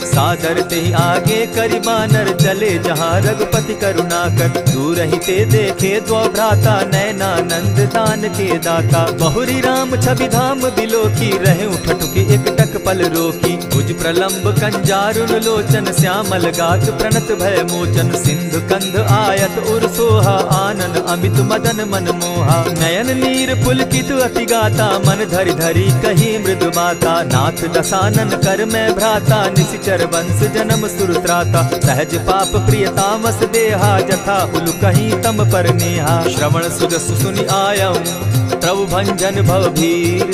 सादर तेहि आगे करि बानर, चले जहाँ रघुपति करुणा कर। दूर ही ते देखे द्वौ भ्राता, नैनानंद दान के दाता। बहुरी राम छवि धाम बिलोकी, रहे ठठुकी एक टक पल रोकी। भुज प्रलंब कंजारुन लोचन, श्यामल गात प्रणत भय मोचन। सिंधु कंध आयत उर सोहा, आनन अमित मदन मन मोहा। नयन नीर पुलकित अति गाता, मन धरि धरि कही मृदु बाता। नाथ दसानन कर मैं भ्राता, निशिचर वंश जन्म सुरत्राता। सहज पाप प्रिय तामस देहा, जथा उलु कहीं तम पर नेहा। श्रवण सुजस सुनि आयऊ, प्रभु भंजन भव भीर।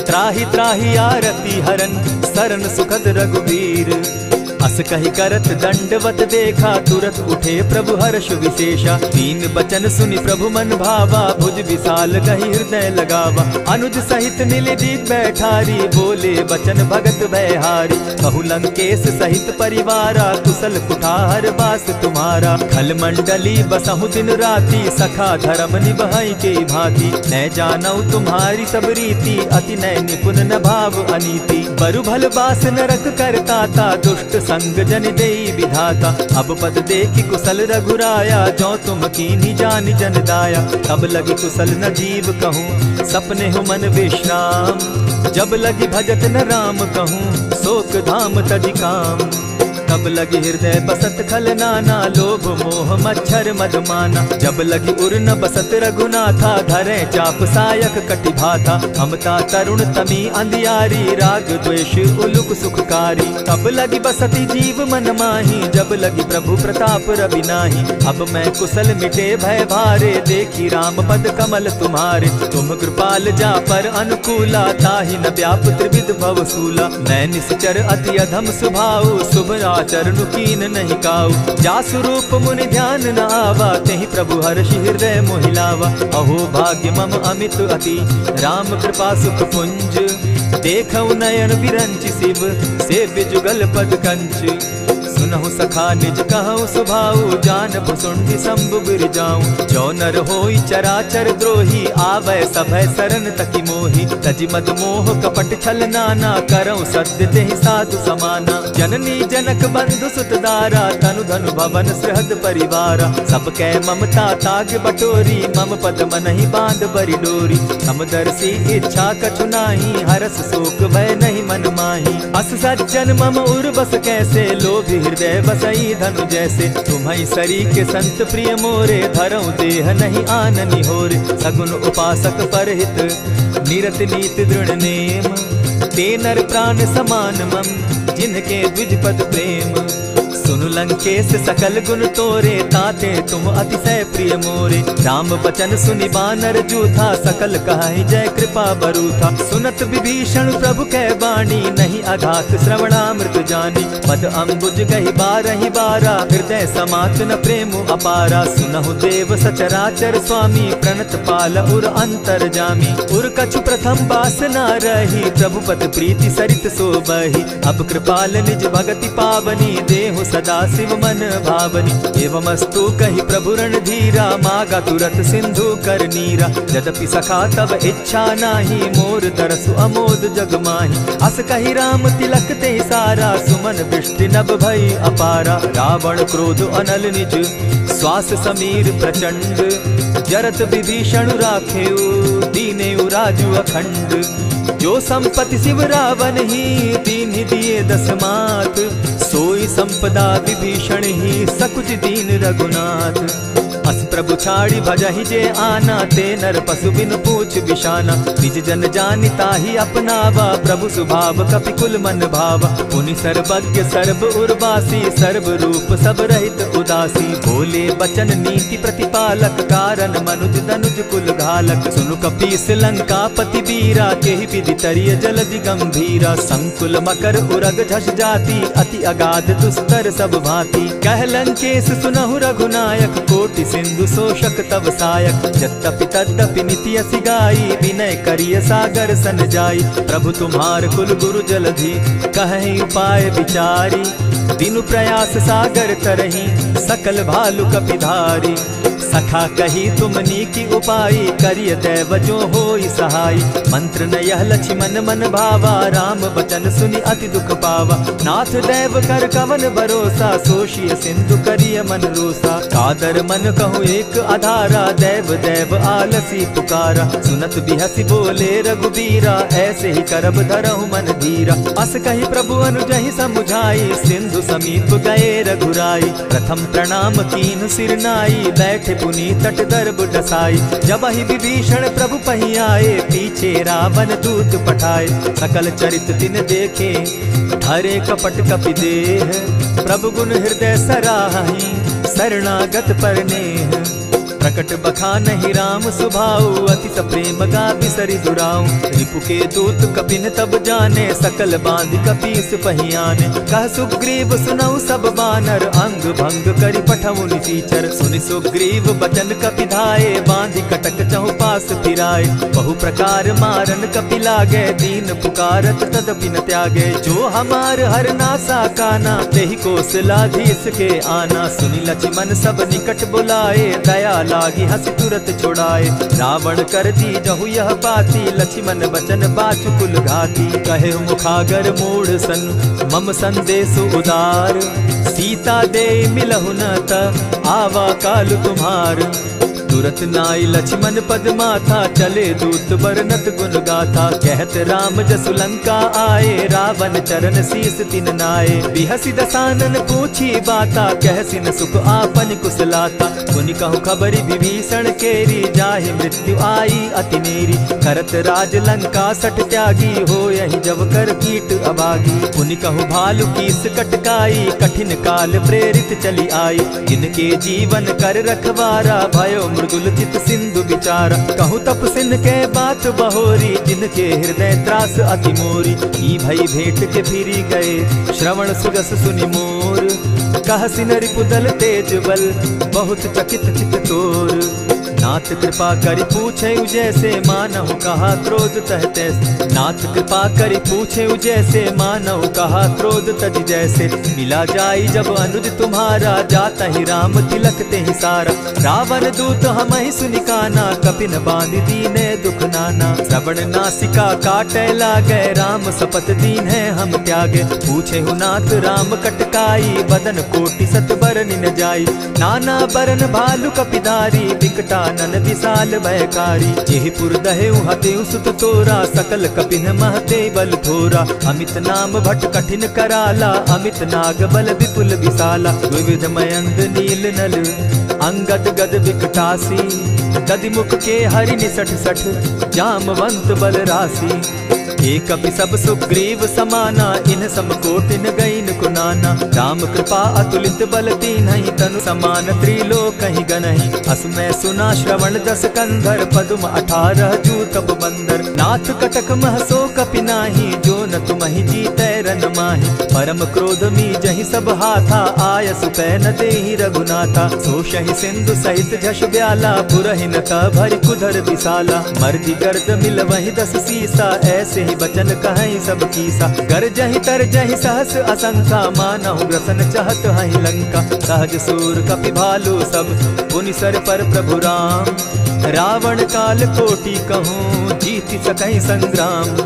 त्राहि त्राहि आरती हरन, सरन सुखद रघुबीर। अस कहि करत दंडवत देखा, तुरत उठे प्रभु हर्ष विशेषा। दीन बचन सुनि प्रभु मन भावा, भुज विशाल कहि हृदय लगावा। अनुज सहित नीलदीप बैठारी, बोले बचन भगत भयहारी। कहु लंकेश सहित परिवारा, कुशल कुठार बास तुम्हारा। खल मंडली बसहु दिन राति, सखा धर्म निभाई के भांति। न जानौ तुम्हारी सब रीति, अति नय निपुण न भाव अनीति। बरु भल बास नरक करताता, दुष्ट संग जन देई विधाता। अब पद देखि कुशल रघुराया, जो तुम कीनी जानि जन दाया। तब लगी कुशल न जीव कहूँ, सपने हो मन विश्राम। जब लगी भजत न राम कहूँ, शोक धाम तजि काम। तब लगी हृदय बसत खल नाना, लोभ मोह मच्छर मदमाना। जब लगी उर न बसत रघुनाथा, धरे चाप सायक कटि भाथा। ममता तरुण तमी अंधियारी, राग द्वेष उलुक सुखकारी। तब लगी बसती जीव मन माही, जब लगी प्रभु प्रताप रवि नाही। अब मैं कुशल मिटे भय भारे, देखी राम पद कमल तुम्हारे। तुम कृपाल जा पर अनुकूला, ताहि न व्याप त्रिविध भव सूला। मैं निश्चर अति अधम स्वभाव, शुभ चरणु कीन नहीं काऊ। जासु रूप मुनि ध्यान न आवा, तेहि प्रभु हर्षि हृदय मोहिलावा। अहो भाग्य मम अमित अति, राम कृपा सुख पुंज। देखऊ नयन विरंचि शिव, सेव्य जुगल पद कंच। सुनहु सखा निज कहु सुभाऊ, जानब सुंडि शंभु गिर जाऊं। जो नर होई चराचर द्रोही, आवै सभय सरन तकि मोहि। तजि मद मोह कपट छल नाना, करऊं सत्य तेहि साधु समाना। जननी जनक बंधु सुत दारा, तनु धनु भवन सृहद परिवारा। सब कै ममता ताग बटोरी, मम पद मनहि बांध बरि डोरी। समदर्शी इच्छा कछु नाही, हरस शोक भय नहीं मन माही। अस सज्जन मम उर बस कैसे, लोभी हृदय बसई धनु जैसे। तुम्हारी सरी के संत प्रिय मोरे, धरऊ देह नहीं आननि होरे। सगुन उपासक परहित, निरत नीत दृढ़ नेम। ते नर प्राण समान मम, जिनके द्विज पद प्रेम। सुनु लंकेश सकल गुण तोरे, ताते तुम अतिशय प्रिय मोरे। राम बचन सुनि बानर जूथा, सकल कहाहि जय कृपा बरूथा। सुनत विभीषण प्रभु कै बाणी, नहीं अघात श्रवणामृत जानी। पद अम्बुज गहि बारहि बारा, हृदय समात न प्रेम अपारा। सुनहु देव सचराचर स्वामी, प्रणत पाल उर अंतर जामी। उर कछु प्रथम बासना रही, प्रभु पद प्रीति सरित सोबहि। अब कृपाल निज भगति पावनी, देहु सदा शिव मन भावनी। एवमस्तु कहि प्रभु रणधीरा, मागा तुरत सिंधु कर नीरा। यद्यपि सखा तब इच्छा नाही, मोर तरसु अमोद जग माही। अस कहि राम तिलक ते सारा, सुमन वृष्टि नभ भई अपारा। रावण क्रोध अनल निज, श्वास समीर प्रचंड। जरत विभीषण राखेउ, दीनेउ राजु अखंड। जो संपत्ति शिव रावण ही, दीन दिए 10 मात। सोई संपदा विभीषण ही, सकुच दीन रघुनाथ। अस प्रभु छाड़ी भजहि जे आना, ते नर पशु बिनु पूछ बिशाना। निज जन जानि ताहि अपनावा, प्रभु स्वभाव कपि कुल मन भावा। पुनि सर्वज्ञ सर्व उर्वासी, सर्व रूप सब रहित उदासी। बोले बचन नीति प्रतिपालक, कारण मनुज दनुज कुल घालक। सुनु कपीस लंकापति बीरा, केहि विधि तरिय जलधि गंभीरा। संकुल मकर उरग झष जाति, अति अगाध दुस्तर सब भांति। कह लंकेश सुनहु रघुनायक, कोटि सिंधु शोषक तब सायक। यद्यपि तद्यपि निति असि गाई, विनय करिय सागर सन जाई। प्रभु तुम्हार कुल गुरु जलधि, कहि उपाय विचारी। दिनु प्रयास सागर तरही, सकल भालु कपिधारी। सखा कही तुमनी की उपाय, करिय दैव जो होई सहाय। मंत्र न यह लक्ष्मण मन भावा, राम बचन सुनि अति दुख पावा। नाथ दैव कर कवन भरोसा, सोषिय सिंधु करिय मन रोसा। कादर मन कहूँ एक आधारा, दैव दैव आलसी पुकारा। सुनत बिहसी बोले रघुबीरा, ऐसे ही करब धरहु मन धीरा। अस कही प्रभु अनुजहि समुझाई, सिंधु समीप गए रघुराई। प्रथम प्रणाम कीन सिर नाई, बैठे पुनि तट दर्ब डसाई। जब ही विभीषण प्रभु पही आए, पीछे रावण दूत पठाए। सकल चरित तिन देखे, हरे कपट कपि देह। प्रभु गुण हृदय सराहि, शरणागत पर नेह। प्रकट बखानहि राम सुभाऊ, अति सप्रेम गा बिसरि दुराऊ। रिपु के दूत कपिन तब जाने, सकल बांधि कपीस पहियाने। कह सुग्रीव सुनऊ सब बानर, अंग भंग करि पठऊ निसीचर। सुनि सुग्रीव बचन कपि धाये, बांधि कटक चहु पास फिराए। बहु प्रकार मारन कपि लागे, दीन पुकारत तदपि न त्यागे। जो हमार हर नासा काना, तेहि कौशलाधीश के आना। सुनि लक्ष्मण सब निकट बुलाए, दया लागी हंसी तुरत छुड़ाए। रावण कर दी जहु यह बाती, लक्ष्मण बचन बाचु कुल घाती। कहे मुखागर मूढ़ सन, मम संदेश उदार। सीता दे मिलहु न त, आवा काल तुम्हार। तुरत नाई लक्ष्मण पद माथा, चले दूत बरनत गुण गाथा। कहत राम जसु लंका आए, रावण चरण शीस तिन नाये। बिहसी दसानन पूछी बाता, कहसी न सुख आपन कुशलाता। सुनि कहु खबरि विभीषण केरी, जाहि मृत्यु आई अति नेरी। करत राज लंका सठ त्यागी, हो यही जब कर कीट अभागी। पुनि कहु भालु कीस कटकाई, कठिन काल प्रेरित चली आई। जिनके जीवन कर रखवारा, भयो मृदुल चित सिंधु विचारा। कहु तप सिन के बात बहोरी, जिनके हृदय त्रास अति मोरी। ई भई भेंट के फिरी गए, श्रवण सुजस सुनि मोर। कह सिन रिपुदल तेज बल, बहुत चकित चित तोर। नाथ कृपा करि पूछे जैसे, मानहु कहा क्रोध तह तैसे। नाथ कृपा करि पूछे जैसे, मानहु कहा क्रोध तज जैसे। मिला जाई जब अनुज तुम्हारा, जाता ही राम तिलक ते ही सारा। रावण दूत हम ही सुनिकाना, कपिन बांध दीने दुख नाना। श्रवण नासिका काटे लागे, राम सपत दीन है हम त्यागे। पूछे हु नाथ राम कटकाई, बदन कोटि सत बरन न जाई। नाना बरन भालु कपिधारी, विकटा नन विशाल भयकारी। जेहि पुर दहेउ हतेउ सुत तोरा, सकल कपिन महते बल थोरा। अमित नाम भट कठिन कराला, अमित नाग बल विपुल विशाला। विविध मयंग नील नल, अंगद गद विकटासी। गदिमुख के हरि निसठ सठ, जामवंत बल राशि। एक कपि सब सुग्रीव समाना, इन समकोटिन गईन कुनाना। राम कृपा अतुलित बल दीन्हि, तनु समान त्रिलोक ही गनहि। अस मैं सुना श्रवण दस कंधर, पदुम 18 जूतब बंदर। नाथ कटक महसो कपि नाही, जो न तुमहि जीतै रन माहि। परम क्रोध मी जहि सब हाथा, आय सुपै न देहि रघुनाथा। सोषहि सिंधु सहित झष ब्याला, पुरहि न त भरि कुधर विशाला। मर्दि गर्द मिल वहि 10 सीसा, ऐसे बचन कहीं सब कीसा। कर जहि तर जहि सहस असंख्या, मानहु ग्रसन चाहत हहि लंका। सहज सूर कपि भालु सब, पुनि सर पर प्रभु राम। रावण काल कोटि कहूँ, जीति सकहि संग्राम।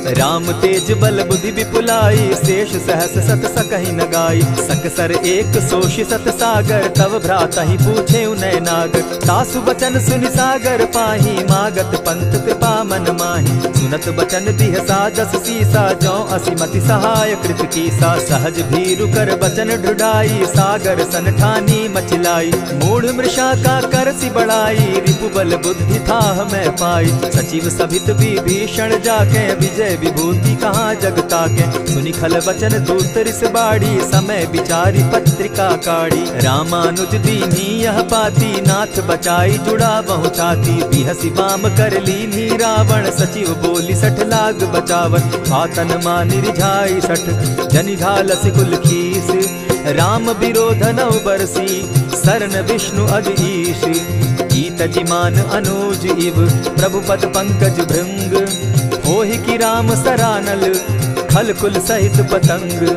राम तेज बल बुद्धि विपुलाई, शेष सहस सत सकहि न गाई। सकसर एक सोषि सत सागर, तव भ्राता ही पूछे उनय नागर। तासु बचन सुनि सागर पाही, मागत पंत कृपा मन माही। सुनत बचन बिहसा जस सीसा, जौ असिमति सहाय कृत कीसा। सहज भीरु कर बचन ढुढ़ाई, सागर सन ठानी मचिलाई। मूढ़ मृषा का कर सी बढ़ाई, रिपु बल बुद्धि थाह मैं पाई। सचिव सभित विभीषण जाके, विजय विभूति कहाँ जगता के। सुनि खल बचन दूत रिस बाड़ी, समय विचारी पत्रिका काढ़ी। रामानुज दीनी यह पाती, नाथ बचाई जुड़ा बहु छाती। बिहसी बाम कर लीनी रावण, सचिव बोली सठ लाग बचावन। आतन मानि रिझाई सठ, जनि ढालसि कुल खीस। राम विरोध नौ बरसी, सरन विष्णु अग ईश। ईत जिमान अनुज इव, प्रभु पद पंकज भृंग। होहि की राम सरानल, खल कुल सहित पतंग।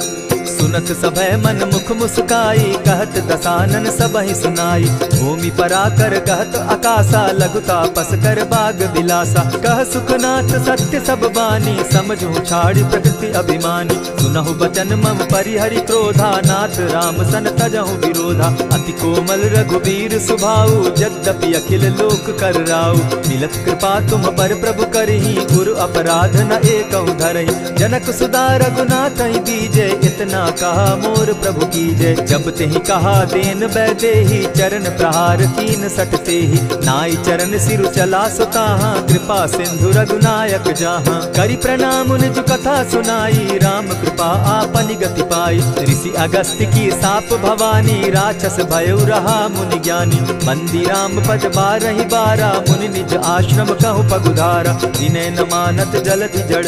सुनत सभय मन मुख मुस्काई, कहत दसानन सबहि सुनाई। भूमि पराकर कहत आकाशा, लघु तापस कर बाग बिलासा। कह सुखनाथ सत्य सब बानी, समझू छाड़ी प्रकृति अभिमानी। सुनहु बचन मम परिहरि क्रोधा, नाथ राम सन तजहु विरोधा। अति कोमल रघुबीर सुभाऊ, यद्यपि अखिल लोक कर राऊ। मिलत कृपा तुम पर प्रभु करही, गुरु अपराध न एकहु धरहि। जनक सुधा रघुनाथ ही दीजे, इतना कहा मोर प्रभु की जय। जब तेहि कहा देन बैदेही, चरण प्रहार कीन सटते ही। नाई चरण सिरु चला सुताहा, कृपा सिंधु रघुनायक जाहा। करि प्रणाम निज कथा सुनाई, राम कृपा आपनि गति पाई। ऋषि अगस्त्य की साप भवानी, राक्षस भयउ रहा मुनि ज्ञानी। बंदी राम पद बारहि बारा, मुनि निज आश्रम कहु पगुधारा। विनय न मानत जलधि जड़,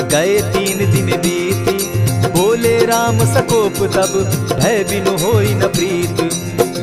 गए 3 दिन बीती। बोले राम सकोप तब, भय बिनु होई न प्रीत।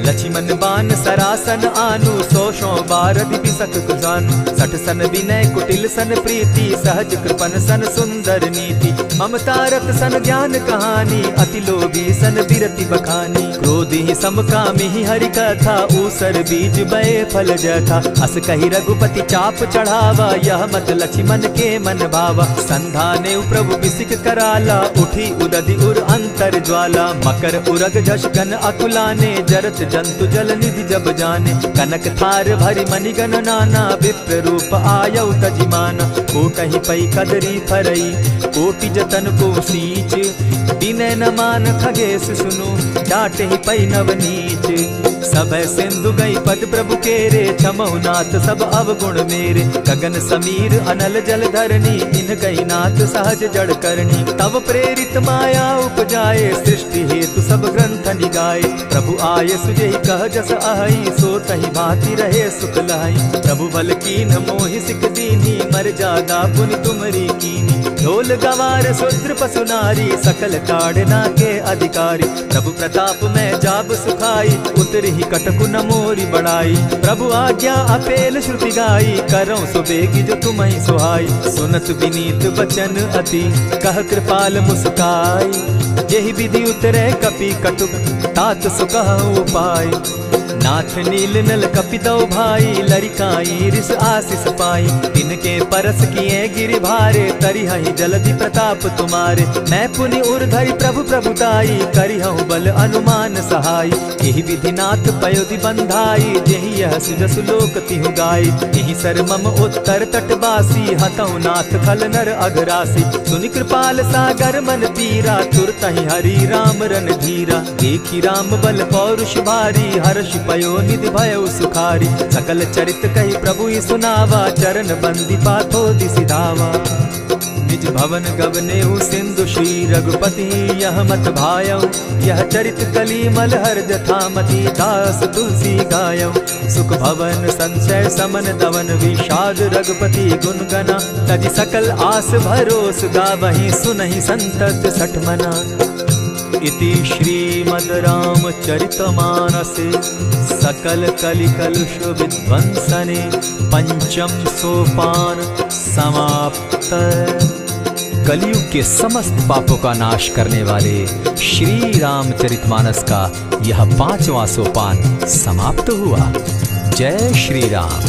लक्ष्मण बान सरासन आनु, 100 बार दिपिसक कुजानु। 60 सन विनय कुटिल सन प्रीति, सहज कृपन सन सुंदर नीति। ममता रत सन ज्ञान कहानी, अति लोभी सन बिरति बखानी। क्रोधी समकामी हरि कथा, ऊसर बीज बये फल जथा। अस कही रघुपति चाप चढ़ावा, यह मत लक्ष्मण के मन भावा। संधाने प्रभु बिसिक कराला, उठी उदधि उर अंतर ज्वाला। मकर उरग झषगन अकुलाने, जरत जंतु जल निधि जब जाने। कनक थार भरि मणिगण नाना, विप्र रूप आयउ तजिमाना। कोटहि पै कदरी फरई, कोटि जतन को सींच। विनय न मान खगेश सुनु, डांटहि पै नव नीच। सभय सिंधु गई पद प्रभु केरे, क्षमहु नाथ सब अवगुण मेरे। गगन समीर अनल जल धरनी, इन कही नाथ सहज जड़ करनी। तब प्रेरित माया उपजाए, सृष्टि हेतु सब ग्रंथ निगाए। प्रभु आय सुजेहि कह जस अहई, सो तहि भांति रहे सुख लहई। प्रभु बल कीन मोहि सिख दीनी, मर्यादा पुनि तुमरी कीनी। ढोल गवार शूद्र पशु नारी, सकल ताड़ना के अधिकारी। प्रभु प्रताप में जाब सुखाई, उतरि कटकु न मोरी बढ़ाई। प्रभु आज्ञा अपेल श्रुति गाई, करौ सो बेगी जो तुम्हि सुहाई। सुनत विनीत बचन अति, कह कृपाल मुस्काई। जेहि विधि उतरे कपि कटुक, तात सो कहु उपाय। नाथ नील नल कपितौ भाई, लरिकाई रिस आशीष पाई। तिनके परस किए गिरि भारे, तरिहहि जलधि प्रताप तुम्हारे। मैं पुनि उर्धरि प्रभु प्रभुताई, करिहउ बल अनुमान सहाय। एहि विधि नाथ पयोधि बंधाई, जेहि यह सुजसु लोक तिहु गाई। एहि सर मम उत्तर तटवासी, हतौ नाथ खल नर अघरासी। सुनि कृपाल सागर मन पीरा, तुरतहि हरि राम रन धीरा। देखि राम बल पौरुष भारी, हर्ष पयो निधि भयउ सुखारी। सकल चरित कही प्रभु ही सुनावा, चरण बंदी पाथो दिसि धावा। निज भवन गवनेउ सिंधु श्री रघुपति, यह मत भायउ। यह चरित कली मलहर जथामति, दास तुलसी गायउ। सुख भवन संशय समन दवन, विषाद रघुपति गुण गना। तजि सकल आस भरोस, गावहि सुनहि संतत सठ मना। इति श्रीमद् रामचरितमानसे, सकल कलिकलुष विध्वंसने। पंचम सोपान समाप्त। कलयुग के समस्त पापों का नाश करने वाले श्री रामचरितमानस का यह 5वां सोपान समाप्त हुआ। जय श्री राम।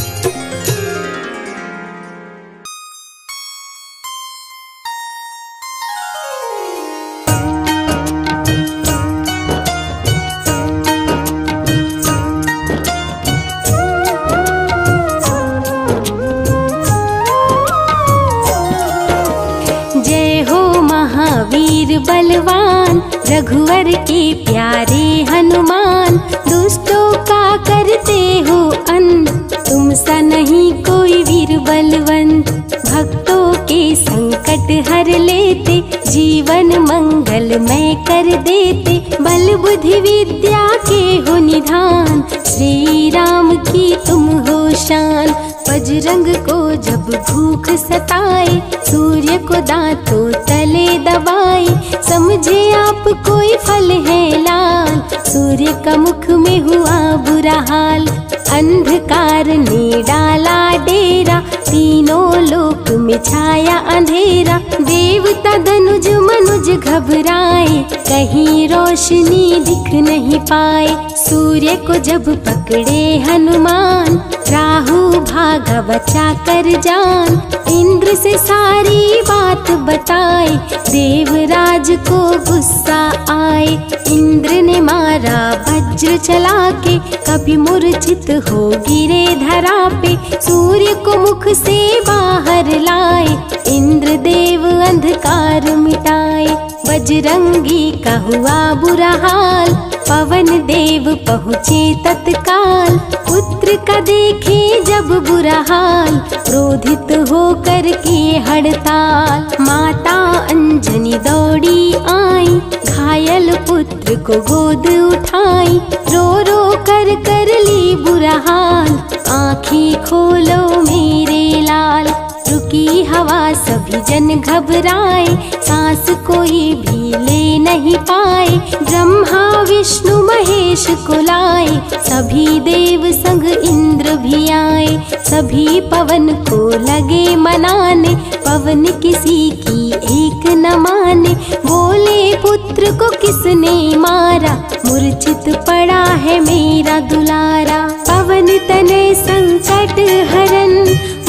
वीर बलवान, रघुवर के प्यारे हनुमान। दुष्टों का करते हो अंत, तुम सा नहीं कोई वीर बलवंत। भक्तों के संकट हर लेते, जीवन मंगलमय कर देते। बल बुद्धि विद्या के हो निधान, श्री राम की तुम हो शान। बजरंग को जब भूख सताए, सूर्य को दांतों तले दबाए। समझे आप कोई फल है लाल, सूर्य का मुख में हुआ बुरा हाल। अंधकार ने डाला डेरा, तीनों लोक में छाया अंधेरा। देवता धनुज मनुज घबराए, कहीं रोशनी दिख नहीं पाए। सूर्य को जब पकड़े हनुमान, राहु भागा बचा कर जान। इंद्र से सारी बात बताए, देवराज को गुस्सा आए। इंद्र ने मारा वज्र चला के, कभी मूर्छित हो गिरे धरा पे। सूर्य को मुख से बाहर लाए, इंद्र देव अंधकार मिटाए। बजरंगी का हुआ बुरा हाल, पवन देव पहुँचे तत्काल। पुत्र का देखे जब बुरा हाल, क्रोधित होकर किए हड़ताल। माता अंजनी दौड़ी आई, घायल पुत्र को गोद उठाई। रो रो कर ली बुरा हाल, आँखें खोलो मेरे लाल। रुकी हवा सभी जन घबराए, सांस कोई भी ले नहीं पाए। ब्रह्मा विष्णु महेश को लाए, सभी देव संग इंद्र भी आए। सभी पवन को लगे मनाने, पवन किसी की एक न माने। बोले पुत्र को किसने मारा, मूर्छित पड़ा है मेरा दुलारा। पवन तनय संकट हरन,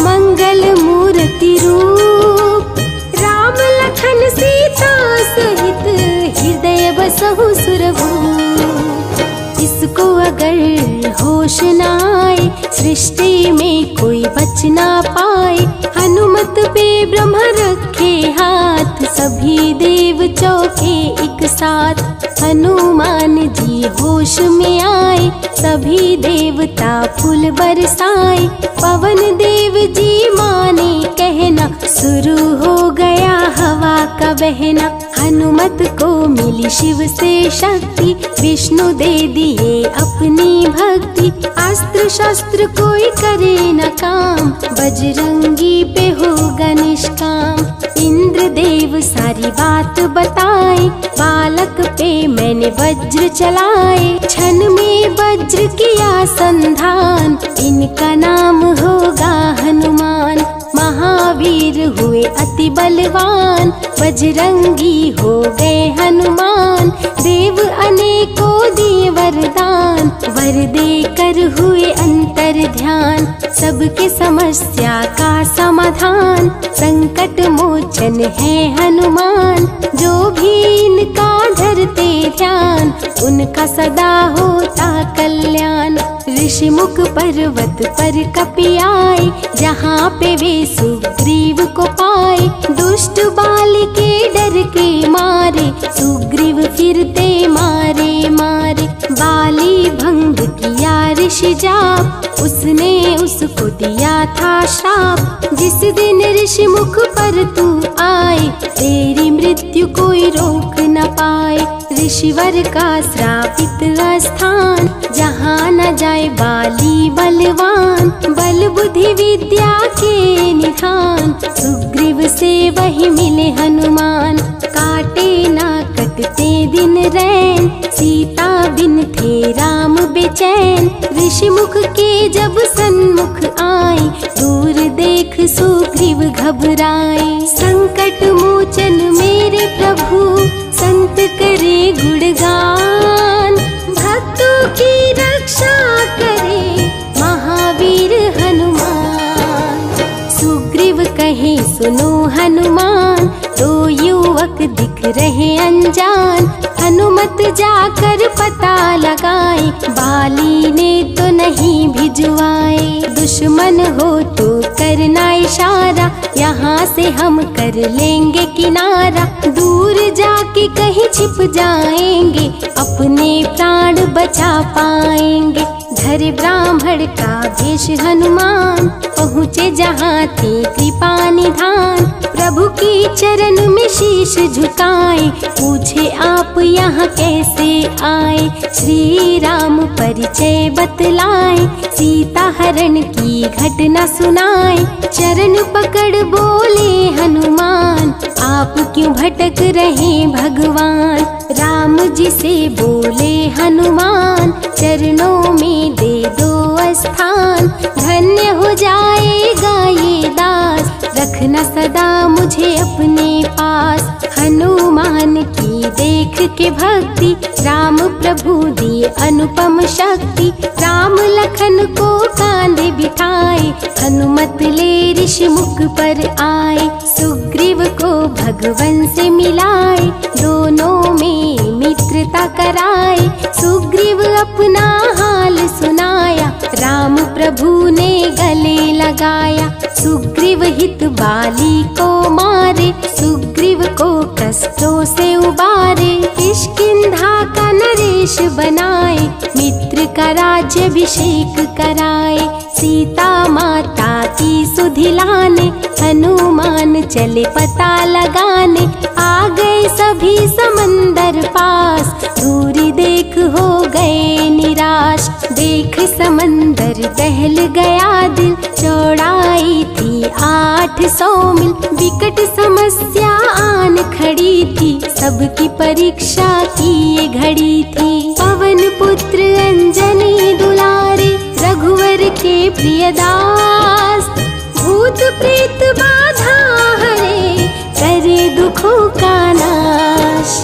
मंगल मूर्ति रूप। राम लखन सीता सहित, हृदय बसहु सुरभूप। इसको अगर होश न आए, सृष्टि में कोई बच ना पाए। हनुमत पे ब्रह्म रखे हाथ, सभी देव चौके एक साथ। हनुमान जी होश में आए, सभी देवता फूल बरसाए। पवन देव जी माने कहना, शुरू हो गया हवा का बहना। हनुमत को मिली शिव से शक्ति, विष्णु दे दिए अपनी भक्ति। अस्त्र शस्त्र कोई करे न काम, बजरंगी पे होगा निष्काम। इंद्र देव सारी बात बताए, बालक पे मैंने वज्र चलाए। क्षण में वज्र किया संधान, इनका नाम होगा हनुमान। महावीर हुए अति बलवान, बजरंगी हो गए हनुमान। देव अनेकों दिए वरदान, वर देकर हुए अंतर ध्यान। सबके समस्या का समाधान, संकट मोचन है हनुमान। जो भी इनका धरते ध्यान, उनका सदा होता कल्याण। ऋषिमुख पर्वत पर कपि आए, जहाँ पे वे सुग्रीव को पाए। दुष्ट बाल के डर के मारे, सुग्रीव फिरते मारे मारे। बाली भंग किया ऋषि जाप, उसने उसको दिया था श्राप। जिस दिन ऋषि मुख पर तू आए, तेरी मृत्यु कोई रोक न पाए। ऋषिवर का श्रापित स्थान, जहाँ न जाए बाली बलवान। बल बुद्धि विद्या के निधान, सुग्रीव से वही मिले हनुमान। काटे ना कटते दिन रैन, सीता बिन थे राम बेचैन। ऋषि मुख के जब सन्मुख आए, दूर देख सुग्रीव घबराए। संकट मोचन मेरे प्रभु, संत करे गुणगान। भक्तों की रक्षा करे महावीर हनुमान। सुग्रीव कहे सुनो हनुमान, दो युवक दिख रहे अनजान। हनुमत जाकर पता लगाए, बाली ने तो नहीं भिजवाए। दुश्मन हो तो करना इशारा, यहाँ से हम कर लेंगे किनारा। दूर जाके कहीं छिप जाएंगे, अपने प्राण बचा पाएंगे। धरे ब्राह्मण का भेष हनुमान, पहुँचे जहाँ थी कृपा निधान। प्रभु की चरण में शीश झुकाए, पूछे आप यहाँ कैसे आए। श्री राम परिचय बतलाए, सीता हरण की घटना सुनाए। चरण पकड़ बोले हनुमान, आप क्यों भटक रहे भगवान। राम जी से बोले हनुमान, चरणों में दे दो स्थान। धन्य हो जाएगा ये दास, रखना सदा मुझे अपने पास। हनुमान की देख के भक्ति, राम प्रभु दिए अनुपम शक्ति। राम लखन को कांधे बिठाए, हनुमत ले ऋषि मुख पर आए। सुग्रीव को भगवन से मिलाए, दोनों में मित्रता कराए। सुग्रीव अपना हाल सुनाया, राम प्रभु ने गले लगाया। सुग्रीव हित बाली को मारे, सुग्रीव को कष्टों से उबारे। किष्किंधा का नरेश बनाए, मित्र का राज्याभिषेक कराए। सीता माता की सुधि लाने, हनुमान चले पता लगाने। आ गए सभी समंदर पास, दूरी देख हो गए निराश। देख समंदर दहल गया दिल, चौड़ाई थी 800 मील। विकट समस्या आन खड़ी थी, सबकी परीक्षा की ये घड़ी थी। पवन पुत्र अंजनी दुलारे, रघुवर के प्रिय दास। भूत प्रेत बाधा हरे, करे दुखों का नाश।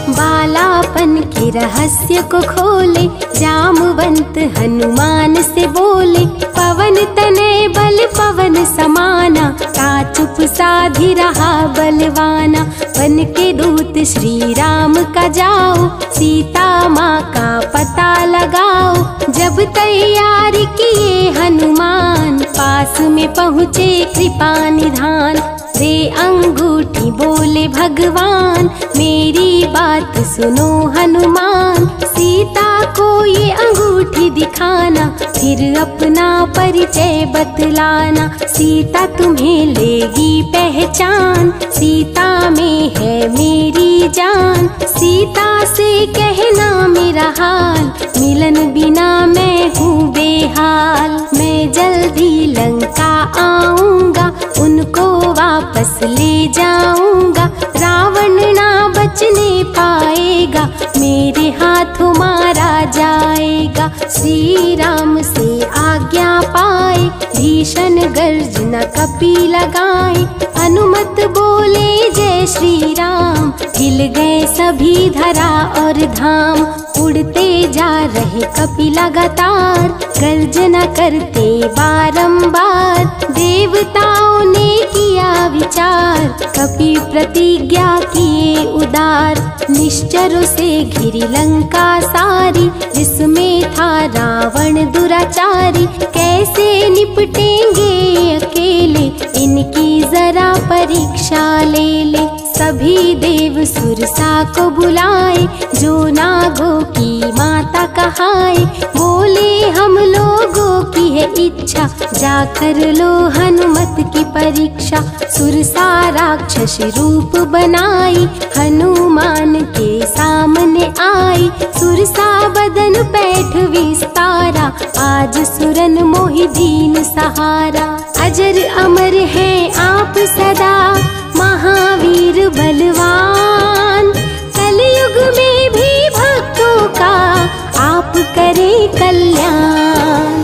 बालापन के रहस्य को खोले, जामवंत हनुमान से बोले। पवन तनय बल पवन समाना, ता चुप साधी रहा बलवाना। वन के दूत श्री राम का जाओ, सीता माँ का पता लगाओ। जब तैयारी किए हनुमान, पास में पहुँचे कृपा निधान। रे अंगूठी बोले भगवान, मेरी बात सुनो हनुमान। सीता को ये अंगूठी दिखाना, फिर अपना परिचय बतलाना। सीता तुम्हें लेगी पहचान, सीता में है मेरी जान। सीता से कहना मेरा हाल, मिलन बिना मैं हूँ बेहाल। मैं जल्दी लंका आऊँगा, उनको वापस ले जाऊंगा। रावण ना बचने पाएगा, मेरे हाथों मारा जाएगा। श्री राम से आज्ञा पाए, भीषण गर्जना कपि लगाए। अनुमत बोले जय श्री राम, हिल गए सभी धरा और धाम। उड़ते जा रहे कपि लगातार, गर्जना करते बारंबार। देवताओं ने किया विचार, कपि प्रतिज्ञा किए उदार। निश्चरों से घिरी लंका सारी, जिसमें था रावण दुराचारी। कैसे निपटेंगे अकेले, इनकी जरा परीक्षा ले ले। सभी देव सुरसा को बुलाए, जो नागों की माता कहाए। बोले हम लोगों की है इच्छा, जाकर लो हनुमत की परीक्षा। सुरसा राक्षस रूप बनाई, हनुमान के सामने आई। सुरसा बदन पैठ विस्तारा, आज सुरन मोहि दीन सहारा। अजर अमर है आप सदा, महावीर बलवान। कलयुग में भी भक्तों का आप करें कल्याण।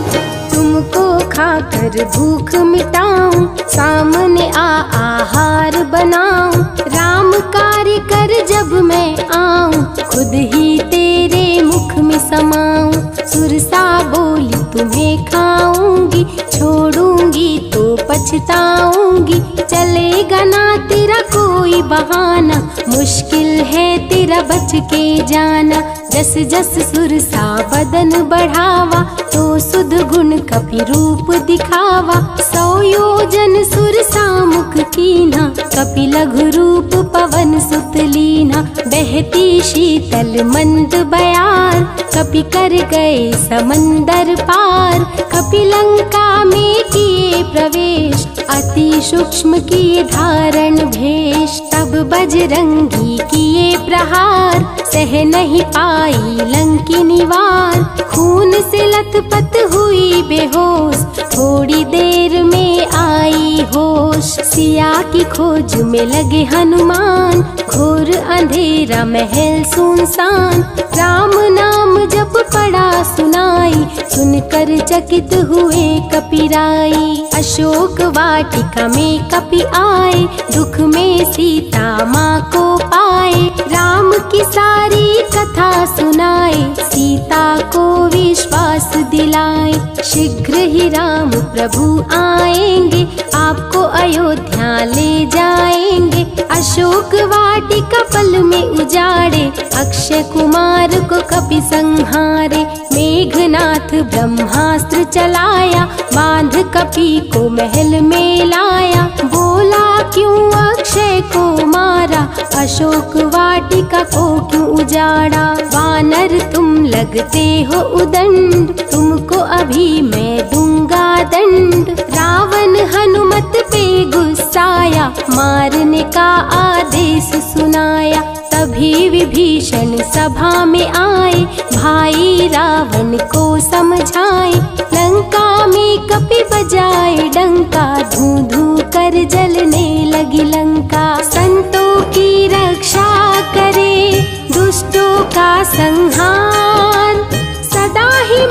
तुमको खाकर भूख मिटाऊं, सामने आहार बनाऊं। राम कार्य कर जब मैं आऊं, खुद ही तेरे मुख में समाऊं। सुरसा बोली तुम्हें खाऊंगी, छोड़ूंगी तो पछताऊंगी। चलेगा ना तेरा कोई बहाना, मुश्किल है तेरा बच के जाना। जस जस सुरसा बदन बढ़ावा, तो सुध गुण कपि रूप दिखावा। 100 योजन सुरसा मुख कीन्हा, कपि लघु रूप पवन सुत लीन्हा। बहती शीतल मंद बयार, कपि कर गए समंदर पार। कपि लंका में किए प्रवेश, अति सूक्ष्म किए धारण भेष। तब बजरंगी किए प्रहार, सह नहीं पाई लंकिनी वार। खून से लथपथ हुई बेहोश, थोड़ी देर में आई होश। सिया की खोज में लगे हनुमान, घोर अंधेरा महल सुनसान। राम नाम जब पड़ा सुनाई, सुनकर चकित हुए कपिराई। अशोक वाटिका में कपि आए, दुख में सीता माँ को पाए। राम की सारी कथा सुनाए, सीता को विश्वास दिलाए। शीघ्र ही राम प्रभु आएंगे, आपको अयोध्या ले जाएंगे। अशोक वाटिका पल में उजाड़े, अक्षय कुमार को कपि संहारे। मेघनाथ ब्रह्मास्त्र चलाया, बांध कपि को महल में लाया। बोला क्यों अक्षय को मारा, अशोक वाटिका को क्यों उजाड़ा। वानर तुम लगते हो उदंड, तुमको अभी मैं दूंगा दंड। रावण हनुमत पे गुस्साया, मारने का आदेश सुनाया। तभी विभीषण सभा में आए, भाई रावण को समझाए। लंका में कपि बजाए डंका, धू धू कर जलने लगी लंका। संतों की रक्षा करे, दुष्टों का संहार, सदा ही